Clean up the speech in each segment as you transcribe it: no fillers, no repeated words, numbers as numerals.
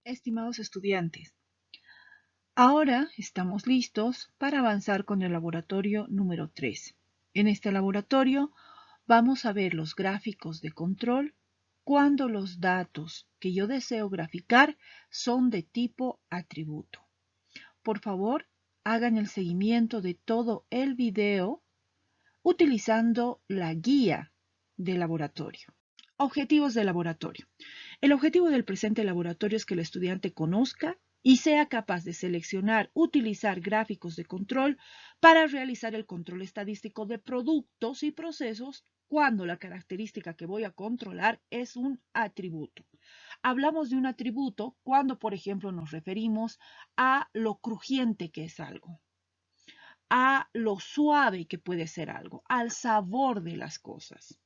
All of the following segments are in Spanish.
Estimados estudiantes, ahora estamos listos para avanzar con el laboratorio número 3. En este laboratorio vamos a ver los gráficos de control cuando los datos que yo deseo graficar son de tipo atributo. Por favor, hagan el seguimiento de todo el video utilizando la guía de laboratorio. Objetivos de laboratorio. El objetivo del presente laboratorio es que el estudiante conozca y sea capaz de seleccionar, utilizar gráficos de control para realizar el control estadístico de productos y procesos cuando la característica que voy a controlar es un atributo. Hablamos de un atributo cuando, por ejemplo, nos referimos a lo crujiente que es algo, a lo suave que puede ser algo, al sabor de las cosas.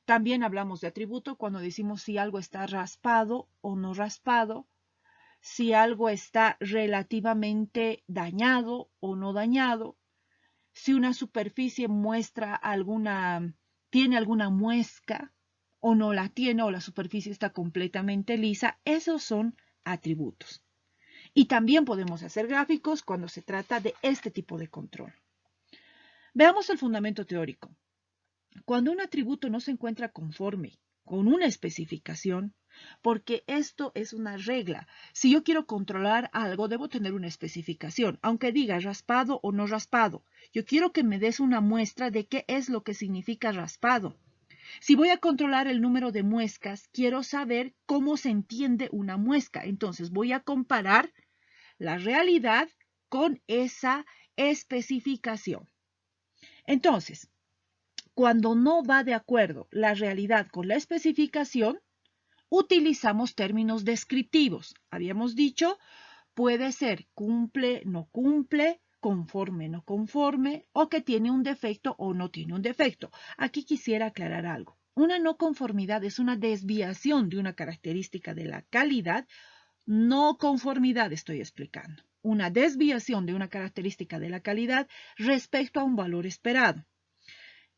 También hablamos de atributo cuando decimos si algo está raspado o no raspado, si algo está relativamente dañado o no dañado, si una superficie tiene alguna muesca o no la tiene o la superficie está completamente lisa. Esos son atributos. Y también podemos hacer gráficos cuando se trata de este tipo de control. Veamos el fundamento teórico. Cuando un atributo no se encuentra conforme con una especificación, porque esto es una regla. Si yo quiero controlar algo, debo tener una especificación, aunque diga raspado o no raspado. Yo quiero que me des una muestra de qué es lo que significa raspado. Si voy a controlar el número de muescas, quiero saber cómo se entiende una muesca. Entonces voy a comparar la realidad con esa especificación. Entonces, cuando no va de acuerdo la realidad con la especificación, utilizamos términos descriptivos. Habíamos dicho, puede ser cumple, no cumple, conforme, no conforme, o que tiene un defecto o no tiene un defecto. Aquí quisiera aclarar algo. Una no conformidad es una desviación de una característica de la calidad. No conformidad estoy explicando. Una desviación de una característica de la calidad respecto a un valor esperado,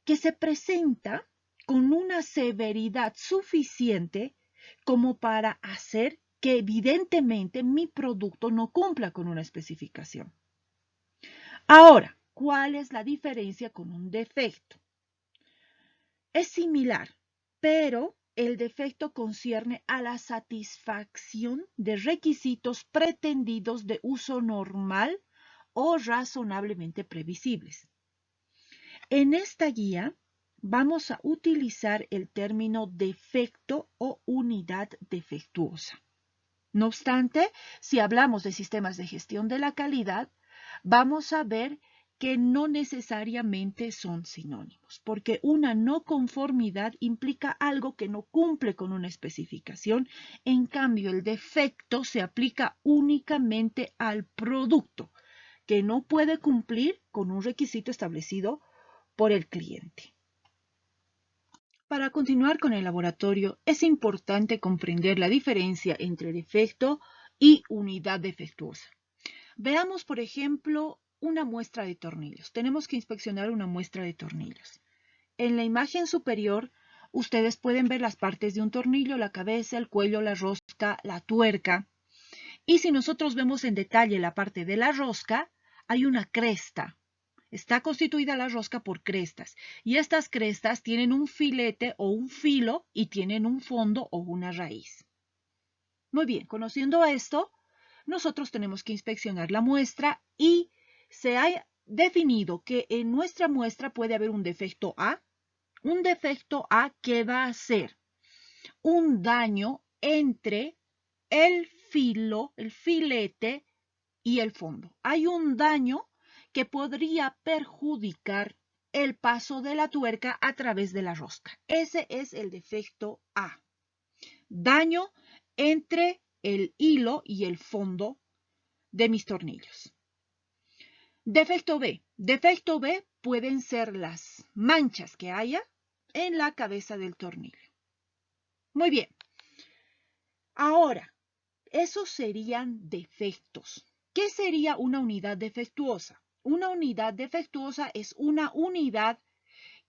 que se presenta con una severidad suficiente como para hacer que evidentemente mi producto no cumpla con una especificación. Ahora, ¿cuál es la diferencia con un defecto? Es similar, pero el defecto concierne a la satisfacción de requisitos pretendidos de uso normal o razonablemente previsibles. En esta guía vamos a utilizar el término defecto o unidad defectuosa. No obstante, si hablamos de sistemas de gestión de la calidad, vamos a ver que no necesariamente son sinónimos, porque una no conformidad implica algo que no cumple con una especificación. En cambio, el defecto se aplica únicamente al producto, que no puede cumplir con un requisito establecido por el cliente. Para continuar con el laboratorio, es importante comprender la diferencia entre defecto y unidad defectuosa. Veamos, por ejemplo, una muestra de tornillos. Tenemos que inspeccionar una muestra de tornillos. En la imagen superior, ustedes pueden ver las partes de un tornillo, la cabeza, el cuello, la rosca, la tuerca. Y si nosotros vemos en detalle la parte de la rosca, hay una cresta. Está constituida la rosca por crestas y estas crestas tienen un filete o un filo y tienen un fondo o una raíz. Muy bien, conociendo esto, nosotros tenemos que inspeccionar la muestra y se ha definido que en nuestra muestra puede haber un defecto A que va a ser un daño entre el filo, el filete y el fondo. Hay un daño que podría perjudicar el paso de la tuerca a través de la rosca. Ese es el defecto A. Daño entre el hilo y el fondo de mis tornillos. Defecto B. Defecto B pueden ser las manchas que haya en la cabeza del tornillo. Muy bien. Ahora, esos serían defectos. ¿Qué sería una unidad defectuosa? Una unidad defectuosa es una unidad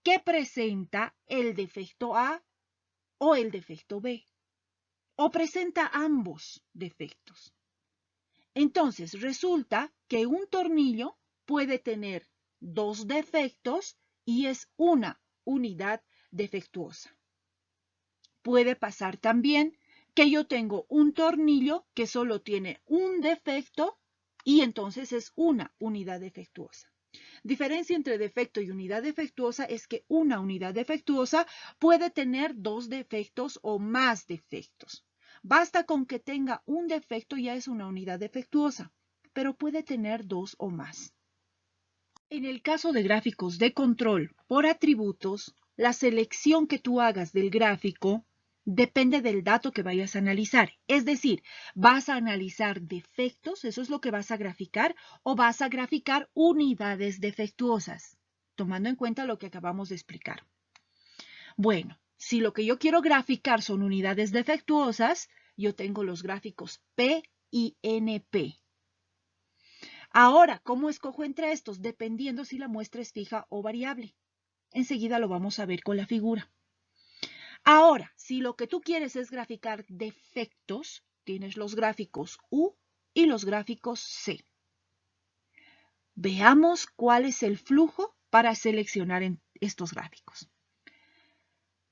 que presenta el defecto A o el defecto B. o presenta ambos defectos. Entonces, resulta que un tornillo puede tener dos defectos y es una unidad defectuosa. Puede pasar también que yo tengo un tornillo que solo tiene un defecto y entonces es una unidad defectuosa. Diferencia entre defecto y unidad defectuosa es que una unidad defectuosa puede tener dos defectos o más defectos. Basta con que tenga un defecto y ya es una unidad defectuosa, pero puede tener dos o más. En el caso de gráficos de control por atributos, la selección que tú hagas del gráfico depende del dato que vayas a analizar. Es decir, vas a analizar defectos, eso es lo que vas a graficar, o vas a graficar unidades defectuosas, tomando en cuenta lo que acabamos de explicar. Bueno, si lo que yo quiero graficar son unidades defectuosas, yo tengo los gráficos P y NP. Ahora, ¿cómo escojo entre estos? Dependiendo si la muestra es fija o variable. Enseguida lo vamos a ver con la figura. Ahora, si lo que tú quieres es graficar defectos, tienes los gráficos U y los gráficos C. Veamos cuál es el flujo para seleccionar estos gráficos.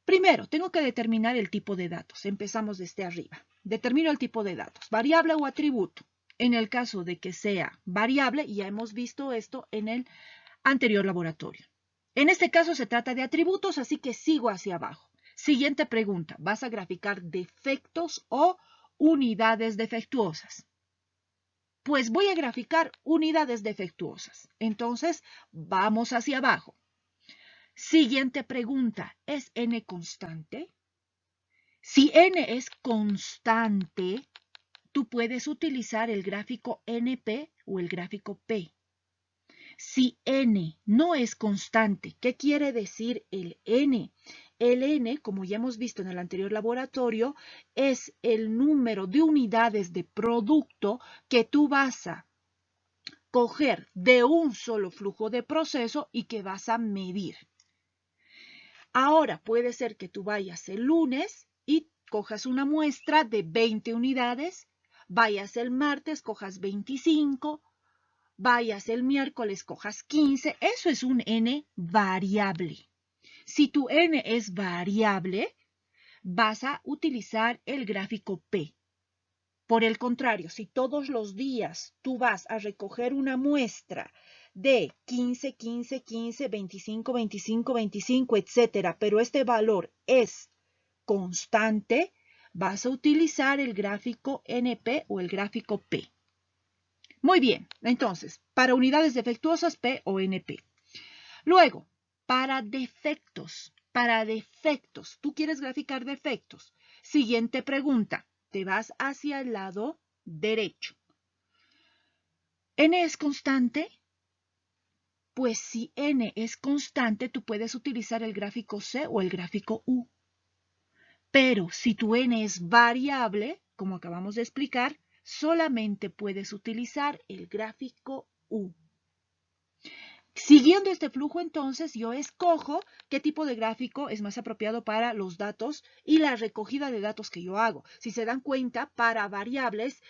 Primero, tengo que determinar el tipo de datos. Empezamos desde arriba. Determino el tipo de datos, variable o atributo. En el caso de que sea variable, ya hemos visto esto en el anterior laboratorio. En este caso se trata de atributos, así que sigo hacia abajo. Siguiente pregunta, ¿vas a graficar defectos o unidades defectuosas? Pues voy a graficar unidades defectuosas. Entonces, vamos hacia abajo. Siguiente pregunta, ¿es n constante? Si n es constante, tú puedes utilizar el gráfico NP o el gráfico P. Si n no es constante, ¿qué quiere decir el n? El n, como ya hemos visto en el anterior laboratorio, es el número de unidades de producto que tú vas a coger de un solo flujo de proceso y que vas a medir. Ahora puede ser que tú vayas el lunes y cojas una muestra de 20 unidades, vayas el martes, cojas 25, vayas el miércoles, cojas 15, eso es un n variable. Si tu n es variable, vas a utilizar el gráfico P. Por el contrario, si todos los días tú vas a recoger una muestra de 15, 15, 15, 25, 25, 25, etcétera, pero este valor es constante, vas a utilizar el gráfico NP o el gráfico P. Muy bien, entonces, para unidades defectuosas, P o NP. Luego, para defectos, tú quieres graficar defectos. Siguiente pregunta, te vas hacia el lado derecho. ¿N es constante? Pues si N es constante, tú puedes utilizar el gráfico C o el gráfico U. Pero si tu N es variable, como acabamos de explicar, solamente puedes utilizar el gráfico U. Siguiendo este flujo, entonces, yo escojo qué tipo de gráfico es más apropiado para los datos y la recogida de datos que yo hago. Si se dan cuenta, para variables,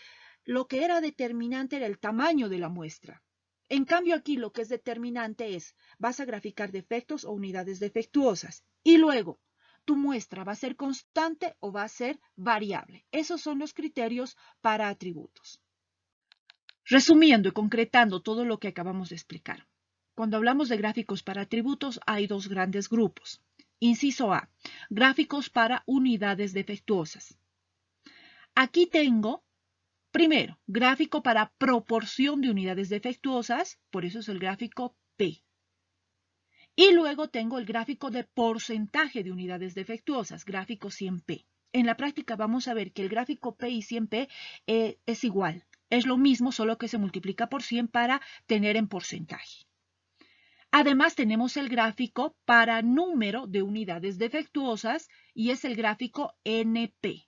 lo que era determinante era el tamaño de la muestra. En cambio, aquí lo que es determinante es, vas a graficar defectos o unidades defectuosas. Y luego, tu muestra va a ser constante o va a ser variable. Esos son los criterios para atributos. Resumiendo y concretando todo lo que acabamos de explicar. Cuando hablamos de gráficos para atributos, hay dos grandes grupos. Inciso A, gráficos para unidades defectuosas. Aquí tengo, primero, gráfico para proporción de unidades defectuosas, por eso es el gráfico P. Y luego tengo el gráfico de porcentaje de unidades defectuosas, gráfico 100P. En la práctica vamos a ver que el gráfico P y 100P es igual. Es lo mismo, solo que se multiplica por 100 para tener en porcentaje. Además, tenemos el gráfico para número de unidades defectuosas y es el gráfico NP.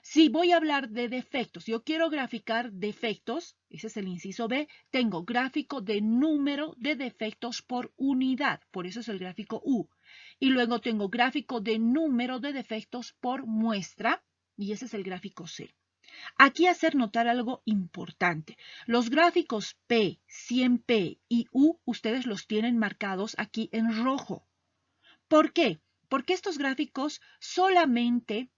Si voy a hablar de defectos, yo quiero graficar defectos, ese es el inciso B, tengo gráfico de número de defectos por unidad, por eso es el gráfico U. Y luego tengo gráfico de número de defectos por muestra, y ese es el gráfico C. Aquí hacer notar algo importante. Los gráficos P, 100P y U, ustedes los tienen marcados aquí en rojo. ¿Por qué? Porque estos gráficos solamente,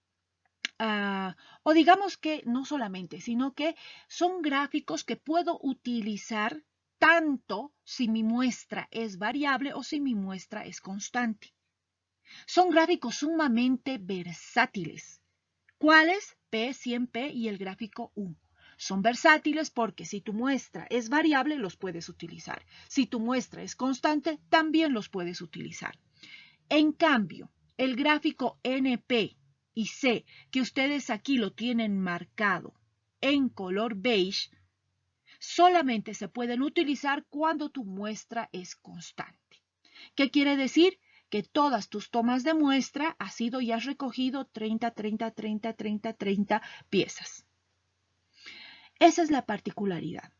o digamos que no solamente, sino que son gráficos que puedo utilizar tanto si mi muestra es variable o si mi muestra es constante. Son gráficos sumamente versátiles. ¿Cuáles? P, 100P y el gráfico U. Son versátiles porque si tu muestra es variable, los puedes utilizar. Si tu muestra es constante, también los puedes utilizar. En cambio, el gráfico NP y C, que ustedes aquí lo tienen marcado en color beige, solamente se pueden utilizar cuando tu muestra es constante. ¿Qué quiere decir? Que todas tus tomas de muestra has sido y has recogido 30, 30, 30, 30, 30 piezas. Esa es la particularidad.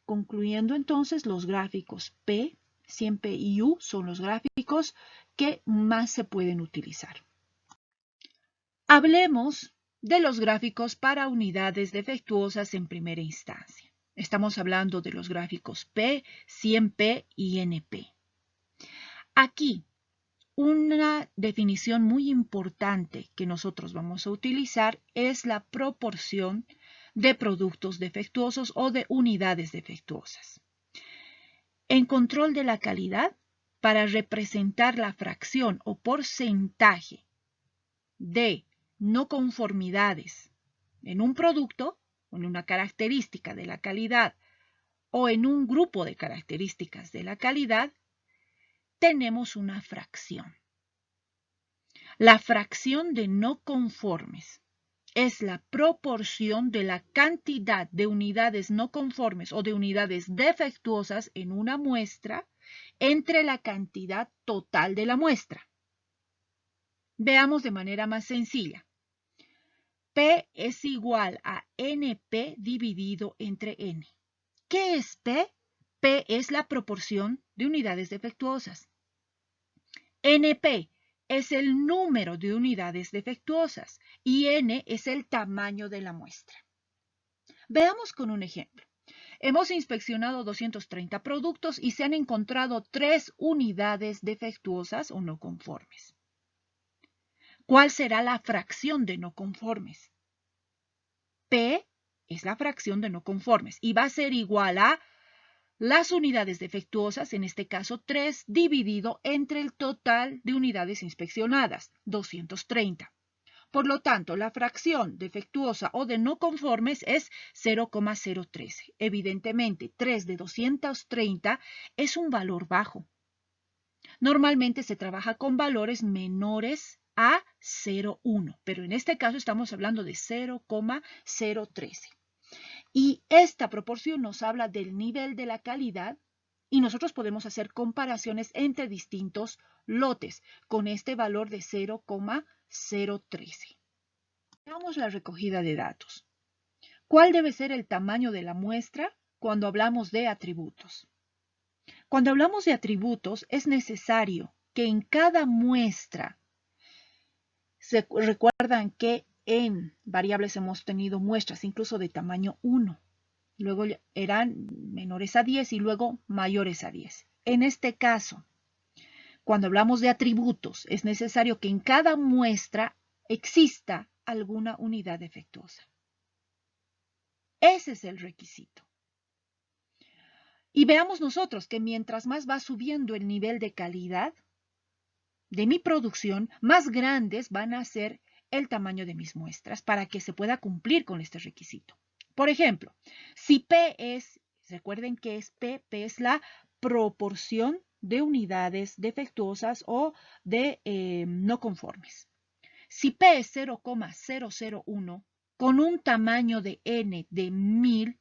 Concluyendo entonces, los gráficos P, 100P y U son los gráficos que más se pueden utilizar. Hablemos de los gráficos para unidades defectuosas en primera instancia. Estamos hablando de los gráficos P, 100P y NP. Aquí, una definición muy importante que nosotros vamos a utilizar es la proporción de productos defectuosos o de unidades defectuosas. En control de la calidad, para representar la fracción o porcentaje de no conformidades en un producto, en una característica de la calidad o en un grupo de características de la calidad, tenemos una fracción. La fracción de no conformes es la proporción de la cantidad de unidades no conformes o de unidades defectuosas en una muestra entre la cantidad total de la muestra. Veamos de manera más sencilla. P es igual a NP dividido entre N. ¿Qué es P? P es la proporción de unidades defectuosas. NP es el número de unidades defectuosas y N es el tamaño de la muestra. Veamos con un ejemplo. Hemos inspeccionado 230 productos y se han encontrado 3 unidades defectuosas o no conformes. ¿Cuál será la fracción de no conformes? P es la fracción de no conformes y va a ser igual a las unidades defectuosas, en este caso 3, dividido entre el total de unidades inspeccionadas, 230. Por lo tanto, la fracción defectuosa o de no conformes es 0,013. Evidentemente, 3 de 230 es un valor bajo. Normalmente se trabaja con valores menores a 0,1, pero en este caso estamos hablando de 0,013. Y esta proporción nos habla del nivel de la calidad y nosotros podemos hacer comparaciones entre distintos lotes con este valor de 0,013. Veamos la recogida de datos. ¿Cuál debe ser el tamaño de la muestra cuando hablamos de atributos? Cuando hablamos de atributos es necesario que en cada muestra, se recuerdan que en variables hemos tenido muestras incluso de tamaño 1. Luego eran menores a 10 y luego mayores a 10. En este caso, cuando hablamos de atributos, es necesario que en cada muestra exista alguna unidad defectuosa. Ese es el requisito. Y veamos nosotros que mientras más va subiendo el nivel de calidad de mi producción, más grandes van a ser el tamaño de mis muestras para que se pueda cumplir con este requisito. Por ejemplo, si P es, recuerden que es P es la proporción de unidades defectuosas o de no conformes. Si P es 0,001 con un tamaño de N de 1000,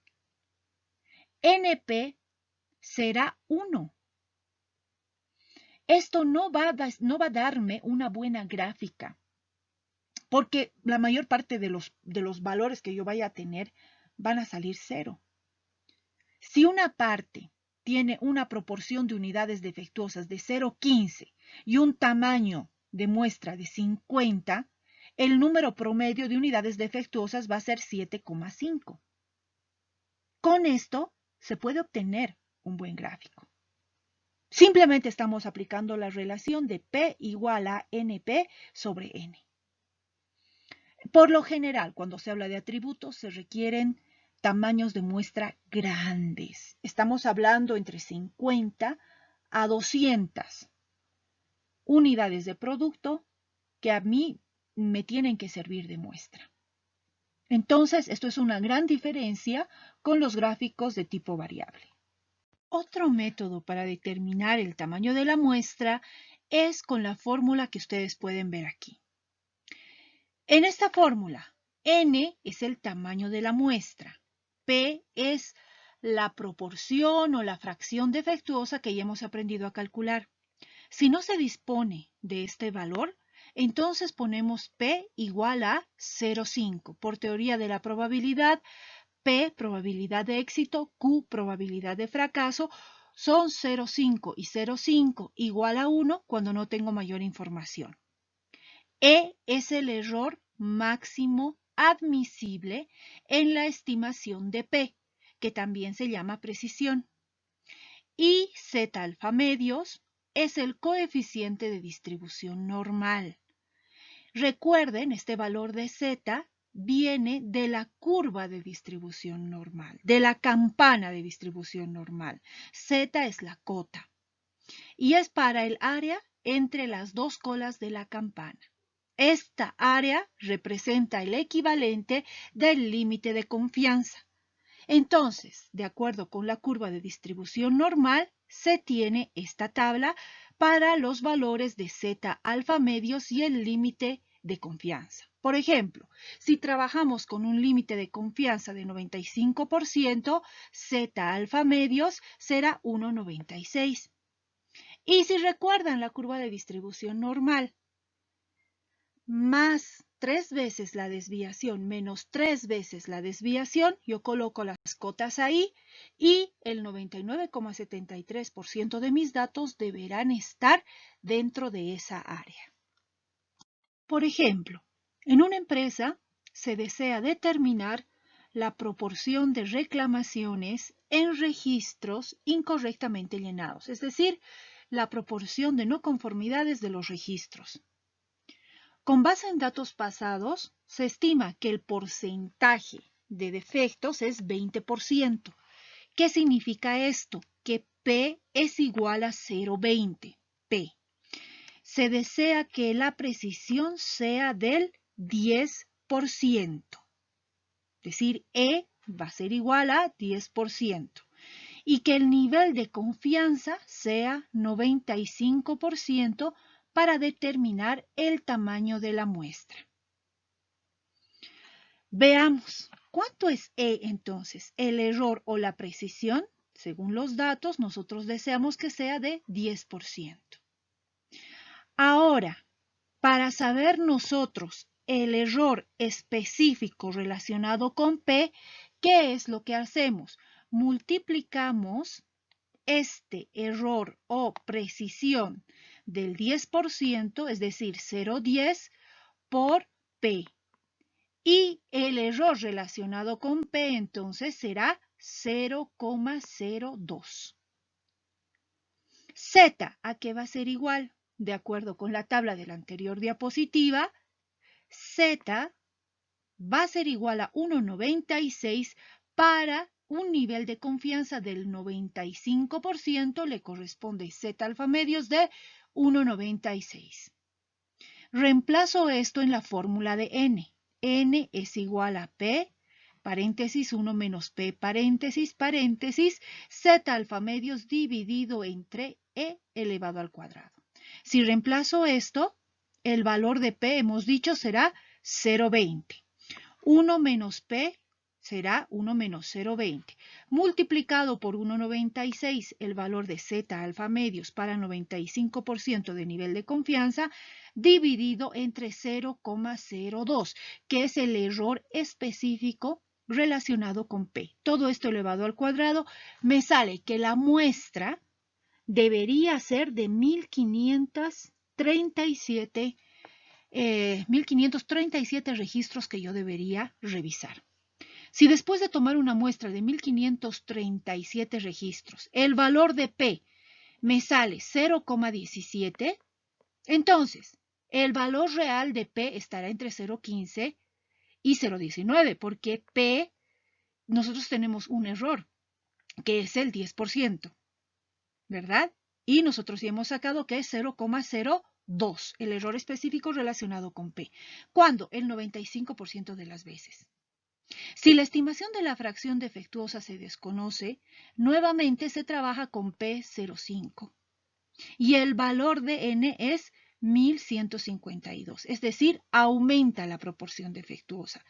NP será 1. Esto no va a darme una buena gráfica, porque la mayor parte de los valores que yo vaya a tener van a salir 0. Si una parte tiene una proporción de unidades defectuosas de 0,15 y un tamaño de muestra de 50, el número promedio de unidades defectuosas va a ser 7,5. Con esto se puede obtener un buen gráfico. Simplemente estamos aplicando la relación de P igual a NP sobre N. Por lo general, cuando se habla de atributos, se requieren tamaños de muestra grandes. Estamos hablando entre 50 a 200 unidades de producto que a mí me tienen que servir de muestra. Entonces, esto es una gran diferencia con los gráficos de tipo variable. Otro método para determinar el tamaño de la muestra es con la fórmula que ustedes pueden ver aquí. En esta fórmula, N es el tamaño de la muestra, P es la proporción o la fracción defectuosa que ya hemos aprendido a calcular. Si no se dispone de este valor, entonces ponemos P igual a 0,5. Por teoría de la probabilidad, P, probabilidad de éxito, Q, probabilidad de fracaso, son 0,5 y 0,5 igual a 1 cuando no tengo mayor información. E es el error máximo admisible en la estimación de P, que también se llama precisión. Y Z alfa medios es el coeficiente de distribución normal. Recuerden, este valor de Z viene de la curva de distribución normal, de la campana de distribución normal. Z es la cota y es para el área entre las dos colas de la campana. Esta área representa el equivalente del límite de confianza. Entonces, de acuerdo con la curva de distribución normal, se tiene esta tabla para los valores de Z alfa medios y el límite de confianza. Por ejemplo, si trabajamos con un límite de confianza de 95%, Z alfa medios será 1,96. Y si recuerdan la curva de distribución normal, más 3 veces la desviación menos 3 veces la desviación, yo coloco las cotas ahí y el 99,73% de mis datos deberán estar dentro de esa área. Por ejemplo, en una empresa se desea determinar la proporción de reclamaciones en registros incorrectamente llenados, es decir, la proporción de no conformidades de los registros. Con base en datos pasados, se estima que el porcentaje de defectos es 20%. ¿Qué significa esto? Que P es igual a 0,20. P. Se desea que la precisión sea del 10%. Es decir, E va a ser igual a 10%. Y que el nivel de confianza sea 95% para determinar el tamaño de la muestra. Veamos, ¿cuánto es E entonces? El error o la precisión, según los datos, nosotros deseamos que sea de 10%. Ahora, para saber nosotros el error específico relacionado con P, ¿qué es lo que hacemos? Multiplicamos este error o precisión del 10%, es decir, 0,10 por P. Y el error relacionado con P entonces será 0,02. Z, ¿a qué va a ser igual? De acuerdo con la tabla de la anterior diapositiva, Z va a ser igual a 1,96 para un nivel de confianza del 95%, le corresponde Z alfa medios de 1,96. Reemplazo esto en la fórmula de N. N es igual a P, paréntesis 1 menos P, paréntesis, paréntesis, Z alfa medios dividido entre E elevado al cuadrado. Si reemplazo esto, el valor de P, hemos dicho, será 0,20. 1 menos P será 1 menos 0,20. Multiplicado por 1,96, el valor de Z alfa medios para 95% de nivel de confianza, dividido entre 0,02, que es el error específico relacionado con P. Todo esto elevado al cuadrado, me sale que la muestra debería ser de 1537 1537 registros que yo debería revisar. Si después de tomar una muestra de 1537 registros, el valor de P me sale 0,17, entonces el valor real de P estará entre 0,15 y 0,19, porque P, nosotros tenemos un error, que es el 10%, ¿verdad? Y nosotros ya hemos sacado que es 0,02, el error específico relacionado con P, cuando el 95% de las veces. Si la estimación de la fracción defectuosa se desconoce, nuevamente se trabaja con P0,5 y el valor de N es 1152, es decir, aumenta la proporción defectuosa.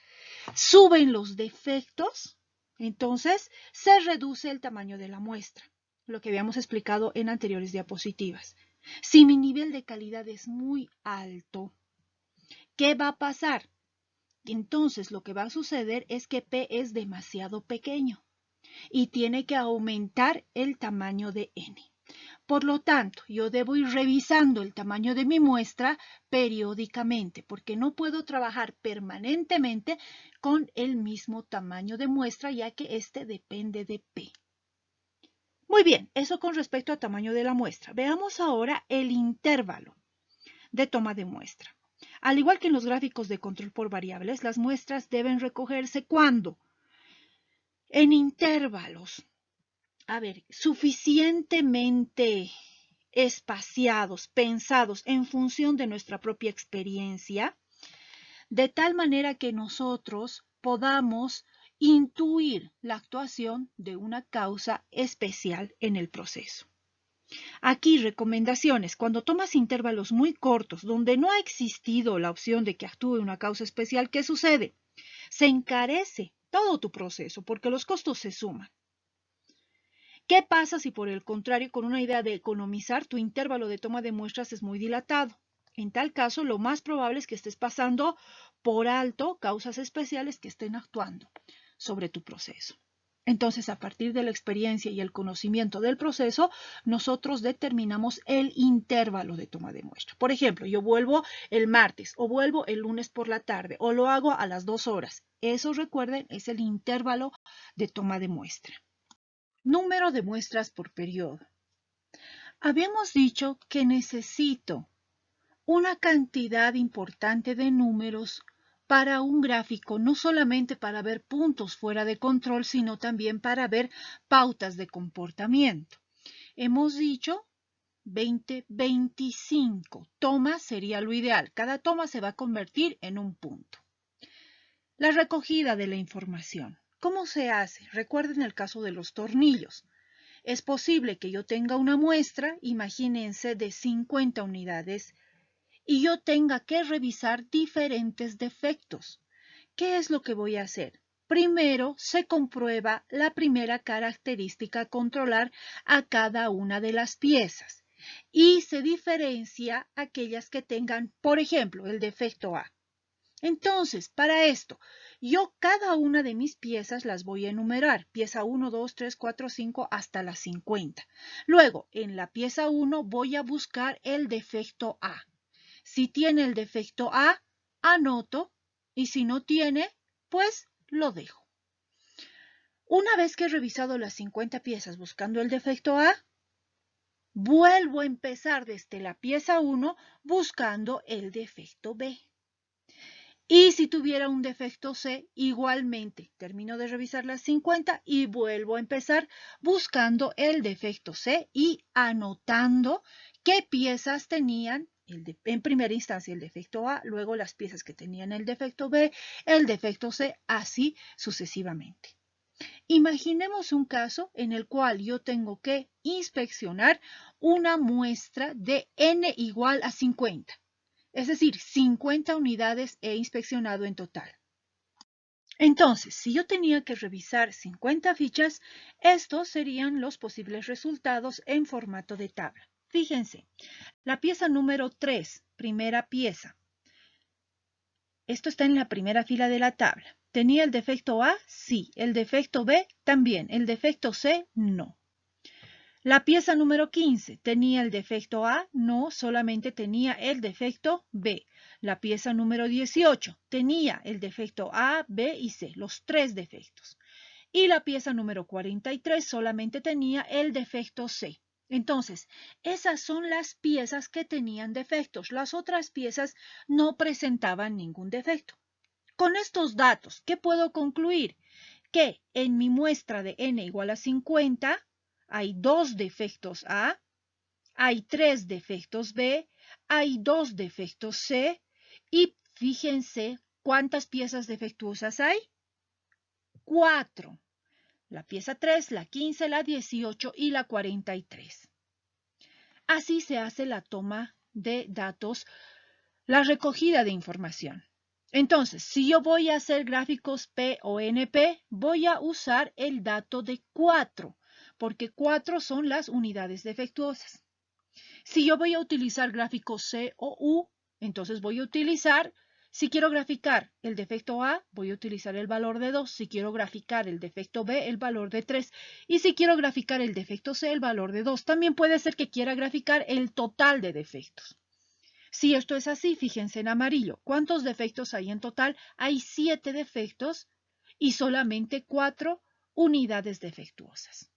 Suben los defectos, entonces se reduce el tamaño de la muestra, lo que habíamos explicado en anteriores diapositivas. Si mi nivel de calidad es muy alto, ¿qué va a pasar? Entonces lo que va a suceder es que P es demasiado pequeño y tiene que aumentar el tamaño de N. Por lo tanto, yo debo ir revisando el tamaño de mi muestra periódicamente, porque no puedo trabajar permanentemente con el mismo tamaño de muestra, ya que este depende de P. Muy bien, eso con respecto al tamaño de la muestra. Veamos ahora el intervalo de toma de muestra. Al igual que en los gráficos de control por variables, las muestras deben recogerse ¿cuándo? En intervalos. A ver, suficientemente espaciados, pensados en función de nuestra propia experiencia, de tal manera que nosotros podamos intuir la actuación de una causa especial en el proceso. Aquí, recomendaciones. Cuando tomas intervalos muy cortos, donde no ha existido la opción de que actúe una causa especial, ¿qué sucede? Se encarece todo tu proceso porque los costos se suman. ¿Qué pasa si por el contrario, con una idea de economizar, tu intervalo de toma de muestras es muy dilatado? En tal caso, lo más probable es que estés pasando por alto causas especiales que estén actuando sobre tu proceso. Entonces, a partir de la experiencia y el conocimiento del proceso, nosotros determinamos el intervalo de toma de muestra. Por ejemplo, yo vuelvo el martes o vuelvo el lunes por la tarde o lo hago a las 2 horas. Eso, recuerden, es el intervalo de toma de muestra. Número de muestras por periodo. Habíamos dicho que necesito una cantidad importante de números para un gráfico, no solamente para ver puntos fuera de control, sino también para ver pautas de comportamiento. Hemos dicho 20, 25 tomas sería lo ideal. Cada toma se va a convertir en un punto. La recogida de la información. ¿Cómo se hace? Recuerden el caso de los tornillos. Es posible que yo tenga una muestra, imagínense, de 50 unidades y yo tenga que revisar diferentes defectos. ¿Qué es lo que voy a hacer? Primero se comprueba la primera característica a controlar a cada una de las piezas y se diferencia aquellas que tengan, por ejemplo, el defecto A. Entonces, para esto, yo cada una de mis piezas las voy a enumerar. Pieza 1, 2, 3, 4, 5 hasta las 50. Luego, en la pieza 1 voy a buscar el defecto A. Si tiene el defecto A, anoto, y si no tiene, pues lo dejo. Una vez que he revisado las 50 piezas buscando el defecto A, vuelvo a empezar desde la pieza 1 buscando el defecto B. Y si tuviera un defecto C, igualmente termino de revisar las 50 y vuelvo a empezar buscando el defecto C y anotando qué piezas tenían en primera instancia el defecto A, luego las piezas que tenían el defecto B, el defecto C, así sucesivamente. Imaginemos un caso en el cual yo tengo que inspeccionar una muestra de N igual a 50. Es decir, 50 unidades he inspeccionado en total. Entonces, si yo tenía que revisar 50 fichas, estos serían los posibles resultados en formato de tabla. Fíjense, la pieza número 3, primera pieza. Esto está en la primera fila de la tabla. ¿Tenía el defecto A? Sí. ¿El defecto B? También. ¿El defecto C? No. La pieza número 15, ¿tenía el defecto A? No, solamente tenía el defecto B. la pieza número 18 tenía el defecto A, B y C, los 3 defectos. Y la pieza número 43 solamente tenía el defecto C. Entonces, esas son las piezas que tenían defectos. Las otras piezas no presentaban ningún defecto. Con estos datos, ¿qué puedo concluir? Que en mi muestra de n igual a 50 hay 2 defectos A, hay 3 defectos B, hay 2 defectos C y fíjense cuántas piezas defectuosas hay. 4. La pieza 3, la 15, la 18 y la 43. Así se hace la toma de datos, la recogida de información. Entonces, si yo voy a hacer gráficos P o NP, voy a usar el dato de 4, porque 4 son las unidades defectuosas. Si yo voy a utilizar gráficos C o U, entonces voy a utilizar, si quiero graficar el defecto A, voy a utilizar el valor de 2. Si quiero graficar el defecto B, el valor de 3. Y si quiero graficar el defecto C, el valor de 2. También puede ser que quiera graficar el total de defectos. Si esto es así, fíjense en amarillo. ¿Cuántos defectos hay en total? Hay 7 defectos y solamente 4 unidades defectuosas.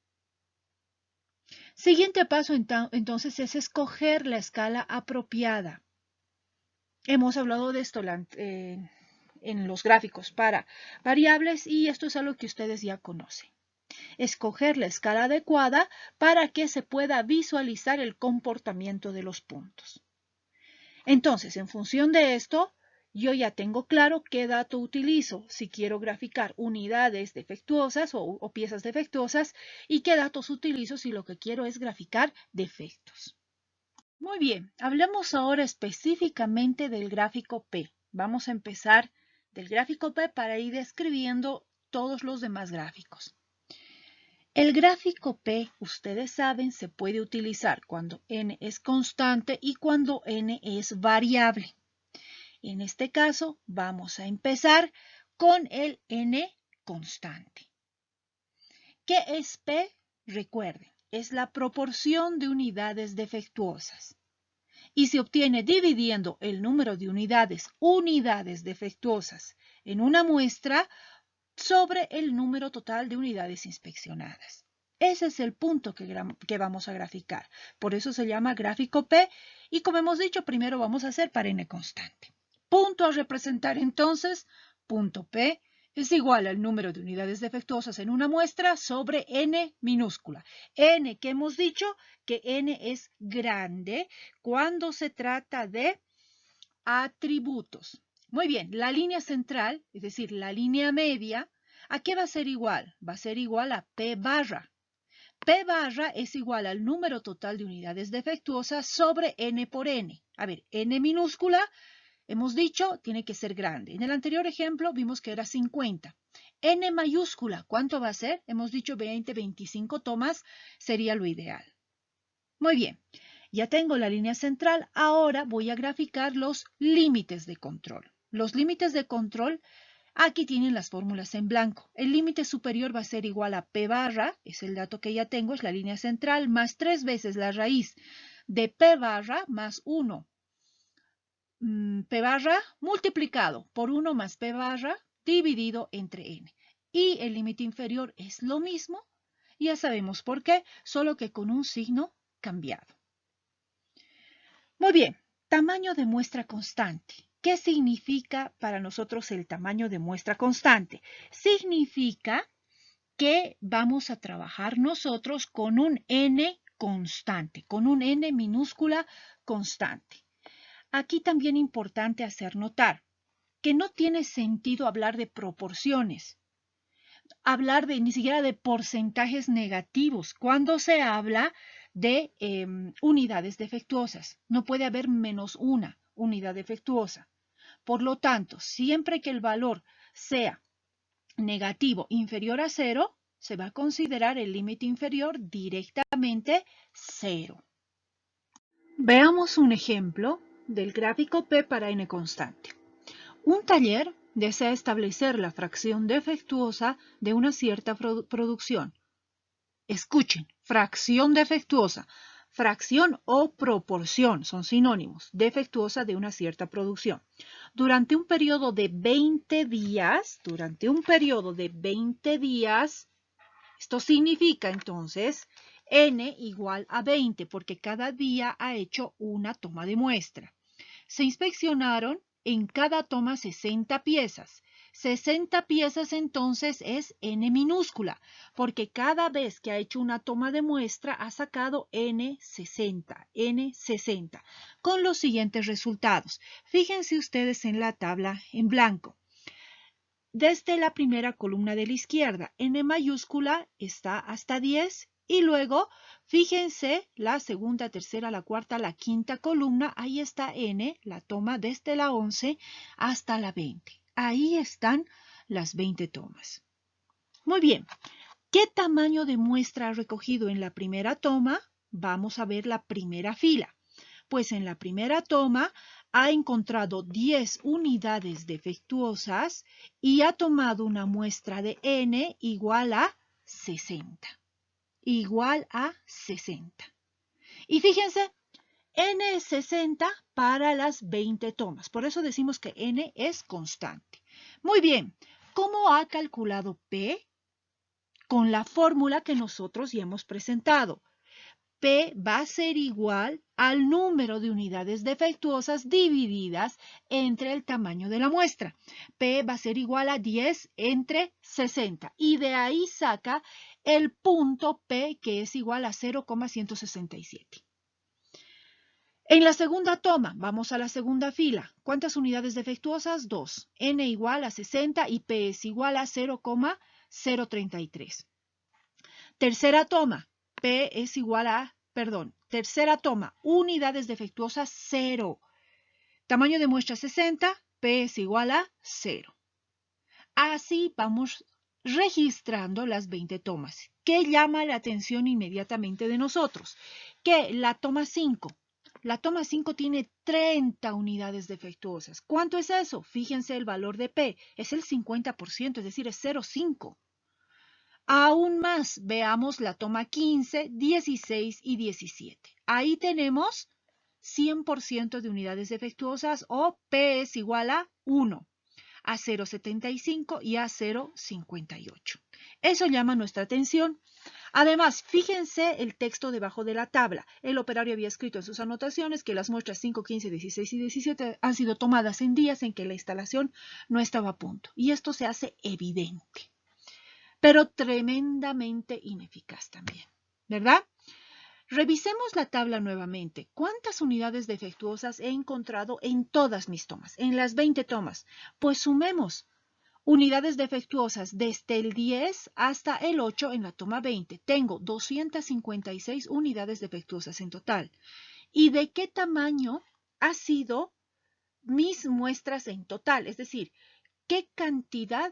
Siguiente paso entonces es escoger la escala apropiada. Hemos hablado de esto en los gráficos para variables y esto es algo que ustedes ya conocen. Escoger la escala adecuada para que se pueda visualizar el comportamiento de los puntos. Entonces, en función de esto, yo ya tengo claro qué dato utilizo si quiero graficar unidades defectuosas o piezas defectuosas y qué datos utilizo si lo que quiero es graficar defectos. Muy bien, hablemos ahora específicamente del gráfico P. Vamos a empezar del gráfico P para ir describiendo todos los demás gráficos. El gráfico P, ustedes saben, se puede utilizar cuando n es constante y cuando n es variable. En este caso, vamos a empezar con el n constante. ¿Qué es P? Recuerden, es la proporción de unidades defectuosas. Y se obtiene dividiendo el número de unidades defectuosas en una muestra sobre el número total de unidades inspeccionadas. Ese es el punto que vamos a graficar. Por eso se llama gráfico P y como hemos dicho, primero vamos a hacer para n constante. Punto a representar entonces, punto P es igual al número de unidades defectuosas en una muestra sobre n minúscula. N que hemos dicho que n es grande cuando se trata de atributos. Muy bien, la línea central, es decir, la línea media, ¿a qué va a ser igual? Va a ser igual a P barra. P barra es igual al número total de unidades defectuosas sobre n por n. A ver, n minúscula, hemos dicho, tiene que ser grande. En el anterior ejemplo vimos que era 50. N mayúscula, ¿cuánto va a ser? Hemos dicho 20, 25 tomas, sería lo ideal. Muy bien. Ya tengo la línea central, ahora voy a graficar los límites de control. Los límites de control, aquí tienen las fórmulas en blanco. El límite superior va a ser igual a P barra, es el dato que ya tengo, es la línea central, más 3 veces la raíz de P barra más 1. P barra multiplicado por 1 más P barra dividido entre N. Y el límite inferior es lo mismo, ya sabemos por qué, solo que con un signo cambiado. Muy bien, tamaño de muestra constante. ¿Qué significa para nosotros el tamaño de muestra constante? Significa que vamos a trabajar nosotros con un n constante, con un n minúscula constante. Aquí también importante hacer notar que no tiene sentido hablar de proporciones, hablar ni siquiera de porcentajes negativos cuando se habla de unidades defectuosas. No puede haber menos una unidad defectuosa. Por lo tanto, siempre que el valor sea negativo inferior a 0, se va a considerar el límite inferior directamente 0. Veamos un ejemplo del gráfico P para n constante. Un taller desea establecer la fracción defectuosa de una cierta producción. Escuchen, fracción defectuosa. fracción o proporción, son sinónimos, defectuosa de una cierta producción. Durante un periodo de 20 días, esto significa entonces N igual a 20, porque cada día ha hecho una toma de muestra. Se inspeccionaron en cada toma 60 piezas. 60 piezas entonces es N minúscula, porque cada vez que ha hecho una toma de muestra ha sacado N60, con los siguientes resultados. Fíjense ustedes en la tabla en blanco. Desde la primera columna de la izquierda, N mayúscula está hasta 10 y luego, fíjense, la segunda, tercera, la cuarta, la quinta columna, ahí está N, la toma desde la 11 hasta la 20. Ahí están las 20 tomas. Muy bien, ¿qué tamaño de muestra ha recogido en la primera toma? Vamos a ver la primera fila. Pues en la primera toma ha encontrado 10 unidades defectuosas y ha tomado una muestra de N igual a 60. Y fíjense, N es 60 para las 20 tomas. Por eso decimos que N es constante. Muy bien, ¿cómo ha calculado P? Con la fórmula que nosotros ya hemos presentado. P va a ser igual al número de unidades defectuosas divididas entre el tamaño de la muestra. P va a ser igual a 10 entre 60 y de ahí saca el punto P, que es igual a 0,167. En la segunda toma, vamos a la segunda fila. ¿Cuántas unidades defectuosas? 2. N igual a 60 y P es igual a 0,033. Tercera toma. Tercera toma, unidades defectuosas 0. Tamaño de muestra 60, P es igual a 0. Así vamos registrando las 20 tomas. ¿Qué llama la atención inmediatamente de nosotros? Que la toma 5 tiene 30 unidades defectuosas. ¿Cuánto es eso? Fíjense el valor de P, es el 50%, es decir, es 0,5. Aún más, veamos la toma 15, 16 y 17. Ahí tenemos 100% de unidades defectuosas o P es igual a 1, a 0,75 y a 0,58. Eso llama nuestra atención. Además, fíjense el texto debajo de la tabla. El operario había escrito en sus anotaciones que las muestras 5, 15, 16 y 17 han sido tomadas en días en que la instalación no estaba a punto. Y esto se hace evidente, pero tremendamente ineficaz también, ¿verdad? Revisemos la tabla nuevamente. ¿Cuántas unidades defectuosas he encontrado en todas mis tomas? En las 20 tomas. Pues sumemos unidades defectuosas desde el 10 hasta el 8 en la toma 20. Tengo 256 unidades defectuosas en total. ¿Y de qué tamaño han sido mis muestras en total? Es decir, ¿qué cantidad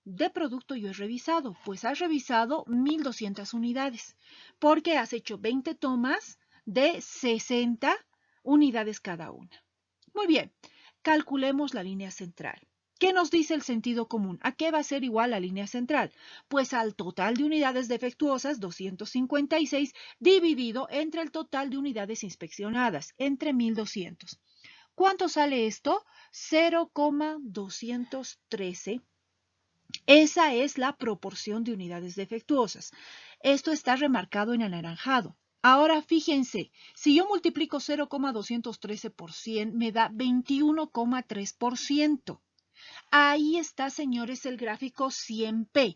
de producto yo he revisado? Pues has revisado 1200 unidades, porque has hecho 20 tomas de 60 unidades cada una. Muy bien, calculemos la línea central. ¿Qué nos dice el sentido común? ¿A qué va a ser igual la línea central? Pues al total de unidades defectuosas, 256, dividido entre el total de unidades inspeccionadas, entre 1200. ¿Cuánto sale esto? 0,213. Esa es la proporción de unidades defectuosas. Esto está remarcado en anaranjado. Ahora fíjense, si yo multiplico 0,213 por 100 me da 21,3%. Ahí está, señores, el gráfico 100p.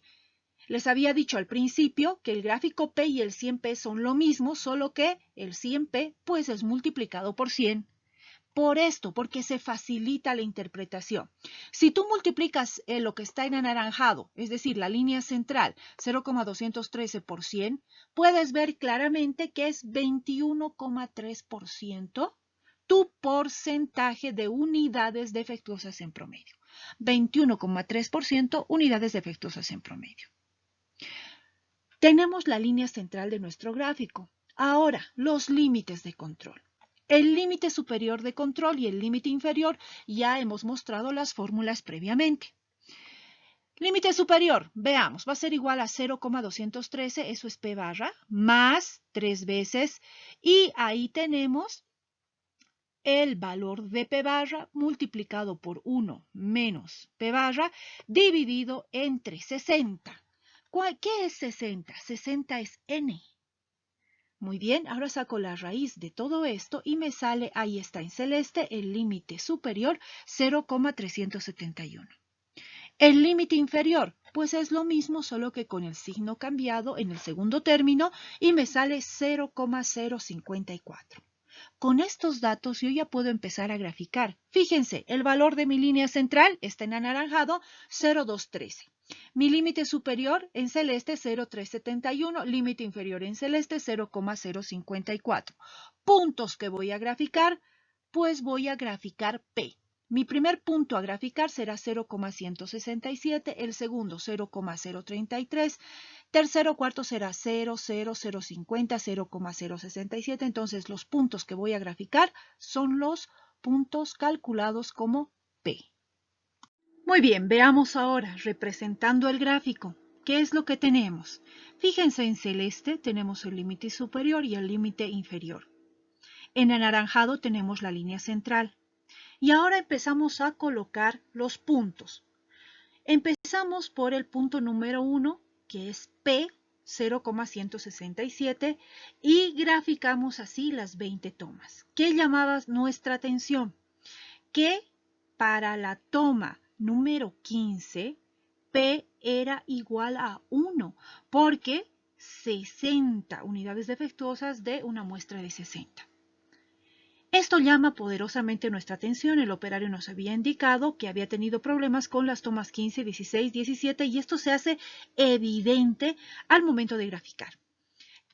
Les había dicho al principio que el gráfico P y el 100p son lo mismo, solo que el 100p pues es multiplicado por 100. Por esto, porque se facilita la interpretación. Si tú multiplicas lo que está en anaranjado, es decir, la línea central, 0,213 por 100, puedes ver claramente que es 21,3% tu porcentaje de unidades defectuosas en promedio. 21,3% unidades defectuosas en promedio. Tenemos la línea central de nuestro gráfico. Ahora, los límites de control. El límite superior de control y el límite inferior ya hemos mostrado las fórmulas previamente. Límite superior, veamos, va a ser igual a 0,213, eso es P barra, más 3 veces, y ahí tenemos el valor de P barra multiplicado por 1 menos P barra dividido entre 60. ¿Qué es 60? 60 es N. Muy bien, ahora saco la raíz de todo esto y me sale, ahí está en celeste, el límite superior 0,371. El límite inferior, pues es lo mismo, solo que con el signo cambiado en el segundo término y me sale 0,054. Con estos datos yo ya puedo empezar a graficar. Fíjense, el valor de mi línea central está en anaranjado, 0,213. Mi límite superior en celeste, 0,371. Límite inferior en celeste, 0,054. Puntos que voy a graficar, pues voy a graficar P. Mi primer punto a graficar será 0,167, el segundo 0,033, tercero cuarto será 0,0050, 0,067. Entonces los puntos que voy a graficar son los puntos calculados como P. Muy bien, veamos ahora, representando el gráfico, ¿qué es lo que tenemos? Fíjense, en celeste tenemos el límite superior y el límite inferior. En anaranjado tenemos la línea central. Y ahora empezamos a colocar los puntos. Empezamos por el punto número 1, que es P, 0,167, y graficamos así las 20 tomas. ¿Qué llamaba nuestra atención? Que para la toma número 15, P era igual a 1, porque 60 unidades defectuosas de una muestra de 60. Esto llama poderosamente nuestra atención. El operario nos había indicado que había tenido problemas con las tomas 15, 16, 17 y esto se hace evidente al momento de graficar.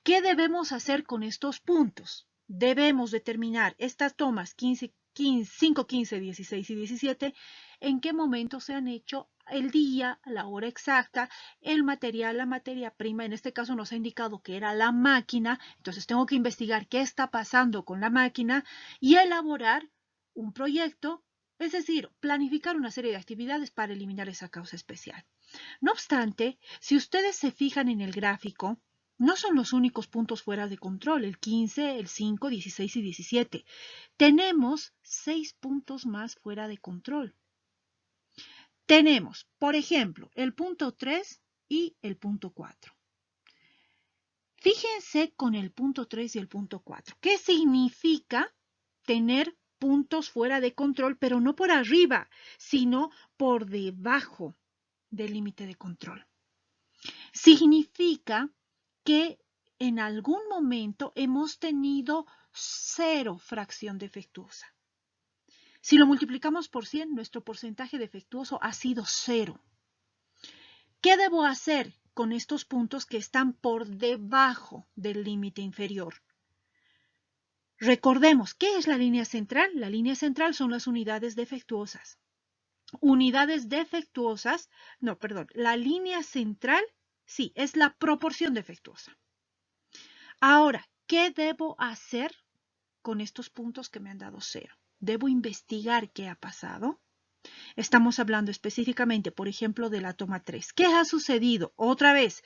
¿Qué debemos hacer con estos puntos? Debemos determinar estas tomas 5, 15, 16 y 17, en qué momento se han hecho, el día, la hora exacta, el material, la materia prima. En este caso nos ha indicado que era la máquina, entonces tengo que investigar qué está pasando con la máquina y elaborar un proyecto, es decir, planificar una serie de actividades para eliminar esa causa especial. No obstante, si ustedes se fijan en el gráfico, no son los únicos puntos fuera de control, el 15, el 5, 16 y 17. Tenemos 6 puntos más fuera de control. Tenemos, por ejemplo, el punto 3 y el punto 4. Fíjense con el punto 3 y el punto 4. ¿Qué significa tener puntos fuera de control, pero no por arriba, sino por debajo del límite de control? Significa que en algún momento hemos tenido 0 fracción defectuosa. Si lo multiplicamos por 100, nuestro porcentaje defectuoso ha sido 0. ¿Qué debo hacer con estos puntos que están por debajo del límite inferior? Recordemos, ¿qué es la línea central? La línea central son las unidades defectuosas. Unidades defectuosas, no, perdón, la línea central, sí, es la proporción defectuosa. Ahora, ¿qué debo hacer con estos puntos que me han dado 0? Debo investigar qué ha pasado. Estamos hablando específicamente, por ejemplo, de la toma 3. ¿Qué ha sucedido? Otra vez,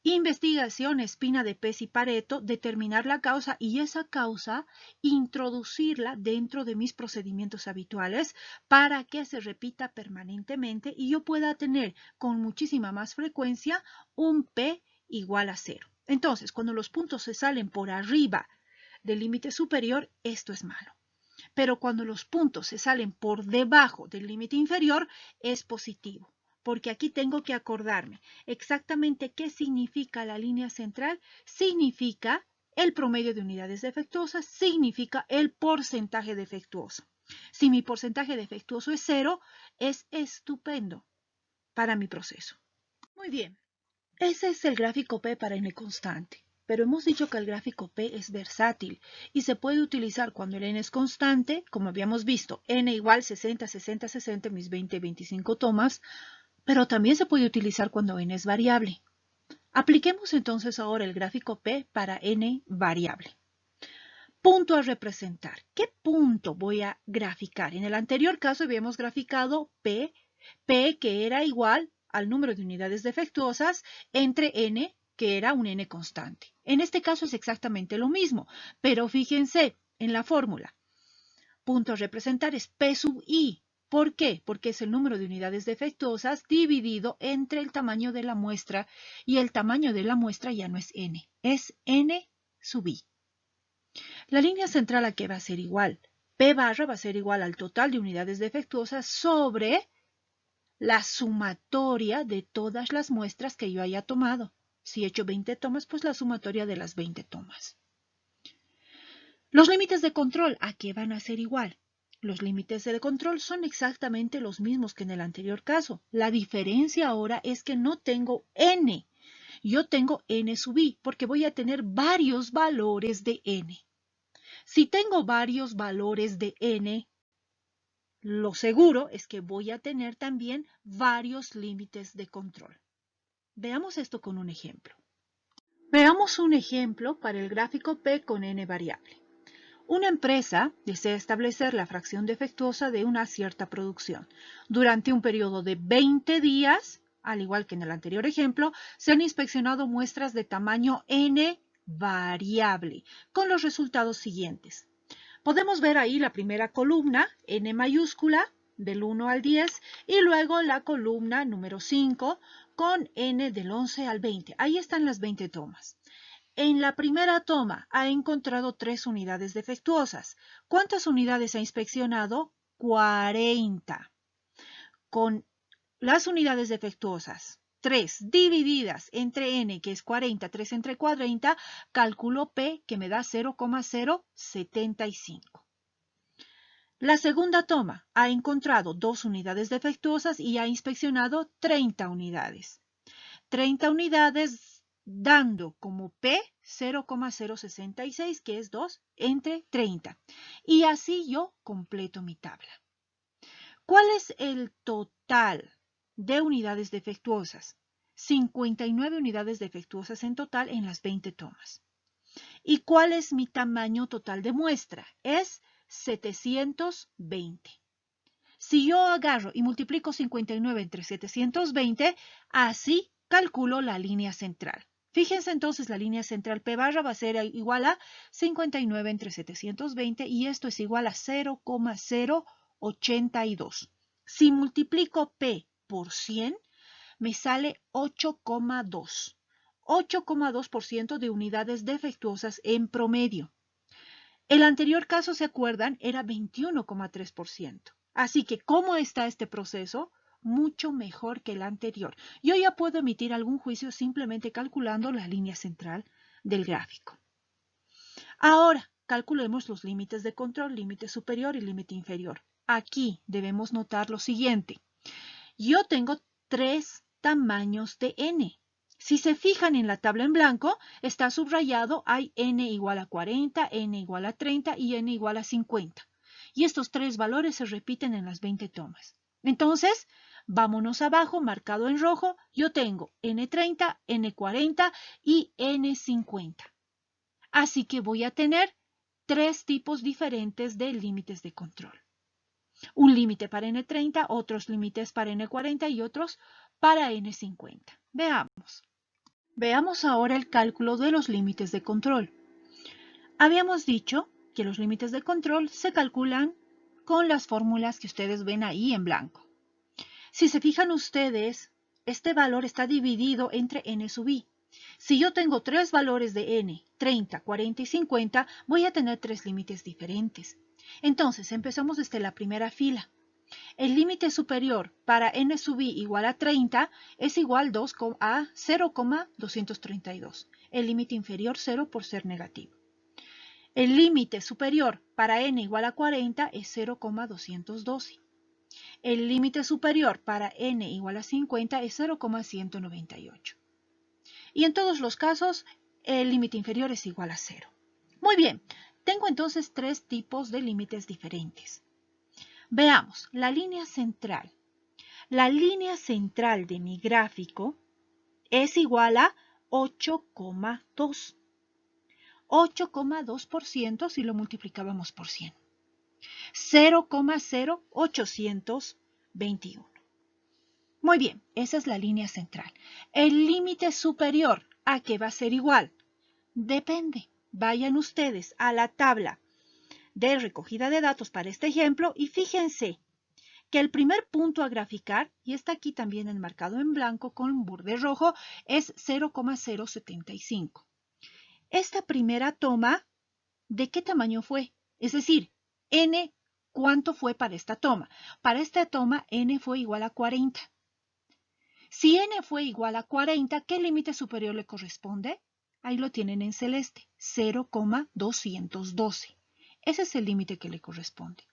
investigación, espina de Pez y Pareto, determinar la causa y esa causa introducirla dentro de mis procedimientos habituales para que se repita permanentemente y yo pueda tener con muchísima más frecuencia un P igual a 0. Entonces, cuando los puntos se salen por arriba del límite superior, esto es malo. Pero cuando los puntos se salen por debajo del límite inferior, es positivo. Porque aquí tengo que acordarme exactamente qué significa la línea central. Significa el promedio de unidades defectuosas, significa el porcentaje defectuoso. Si mi porcentaje defectuoso es 0, es estupendo para mi proceso. Muy bien, ese es el gráfico P para n constante. Pero hemos dicho que el gráfico P es versátil y se puede utilizar cuando el n es constante, como habíamos visto, n igual 60, 60, 60, mis 20, 25 tomas, pero también se puede utilizar cuando n es variable. Apliquemos entonces ahora el gráfico P para n variable. Punto a representar. ¿Qué punto voy a graficar? En el anterior caso habíamos graficado P que era igual al número de unidades defectuosas entre n, que era un n constante. En este caso es exactamente lo mismo, pero fíjense en la fórmula. Punto a representar es P sub I. ¿Por qué? Porque es el número de unidades defectuosas dividido entre el tamaño de la muestra, y el tamaño de la muestra ya no es n, es n sub I. La línea central, ¿a qué va a ser igual? P barra va a ser igual al total de unidades defectuosas sobre la sumatoria de todas las muestras que yo haya tomado. Si he hecho 20 tomas, pues la sumatoria de las 20 tomas. Los límites de control, ¿a qué van a ser igual? Los límites de control son exactamente los mismos que en el anterior caso. La diferencia ahora es que no tengo n. Yo tengo n sub i porque voy a tener varios valores de n. Si tengo varios valores de n, lo seguro es que voy a tener también varios límites de control. Veamos esto con un ejemplo. Veamos un ejemplo para el gráfico P con n variable. Una empresa desea establecer la fracción defectuosa de una cierta producción. Durante un periodo de 20 días, al igual que en el anterior ejemplo, se han inspeccionado muestras de tamaño n variable, con los resultados siguientes. Podemos ver ahí la primera columna, n mayúscula, del 1 al 10, y luego la columna número 5, con n del 11 al 20. Ahí están las 20 tomas. En la primera toma ha encontrado 3 unidades defectuosas. ¿Cuántas unidades ha inspeccionado? 40. Con las unidades defectuosas, 3 divididas entre n, que es 40, 3 entre 40, calculo P, que me da 0,075. La segunda toma ha encontrado 2 unidades defectuosas y ha inspeccionado 30 unidades. 30 unidades dando como P 0,066, que es 2 entre 30. Y así yo completo mi tabla. ¿Cuál es el total de unidades defectuosas? 59 unidades defectuosas en total en las 20 tomas. ¿Y cuál es mi tamaño total de muestra? Es 720. Si yo agarro y multiplico 59 entre 720, así calculo la línea central. Fíjense entonces, la línea central P barra va a ser igual a 59 entre 720 y esto es igual a 0,082. Si multiplico P por 100, me sale 8,2. 8,2% de unidades defectuosas en promedio. El anterior caso, ¿se acuerdan? Era 21,3%. Así que, ¿cómo está este proceso? Mucho mejor que el anterior. Yo ya puedo emitir algún juicio simplemente calculando la línea central del gráfico. Ahora, calculemos los límites de control, límite superior y límite inferior. Aquí debemos notar lo siguiente. Yo tengo 3 tamaños de n. Si se fijan en la tabla en blanco, está subrayado, hay n igual a 40, n igual a 30 y n igual a 50. Y estos 3 valores se repiten en las 20 tomas. Entonces, vámonos abajo, marcado en rojo, yo tengo n30, n40 y n50. Así que voy a tener 3 tipos diferentes de límites de control. Un límite para n30, otros límites para n40 y otros para n50. Veamos. Veamos ahora el cálculo de los límites de control. Habíamos dicho que los límites de control se calculan con las fórmulas que ustedes ven ahí en blanco. Si se fijan ustedes, este valor está dividido entre n sub i. Si yo tengo 3 valores de n, 30, 40 y 50, voy a tener 3 límites diferentes. Entonces, empezamos desde la primera fila. El límite superior para n sub i igual a 30 es igual a 0,232. El límite inferior 0 por ser negativo. El límite superior para n igual a 40 es 0,212. El límite superior para n igual a 50 es 0,198. Y en todos los casos, el límite inferior es igual a 0. Muy bien, tengo entonces 3 tipos de límites diferentes. Veamos, la línea central. La línea central de mi gráfico es igual a 8,2. 8,2% si lo multiplicábamos por 100. 0,0821. Muy bien, esa es la línea central. El límite superior, ¿a qué va a ser igual? Depende. Vayan ustedes a la tabla de recogida de datos para este ejemplo y fíjense que el primer punto a graficar, y está aquí también enmarcado en blanco con borde rojo, es 0,075. Esta primera toma, ¿de qué tamaño fue? Es decir, n, ¿cuánto fue para esta toma? Para esta toma, n fue igual a 40. Si n fue igual a 40, ¿qué límite superior le corresponde? Ahí lo tienen en celeste, 0,212. Ese es el límite que le corresponde.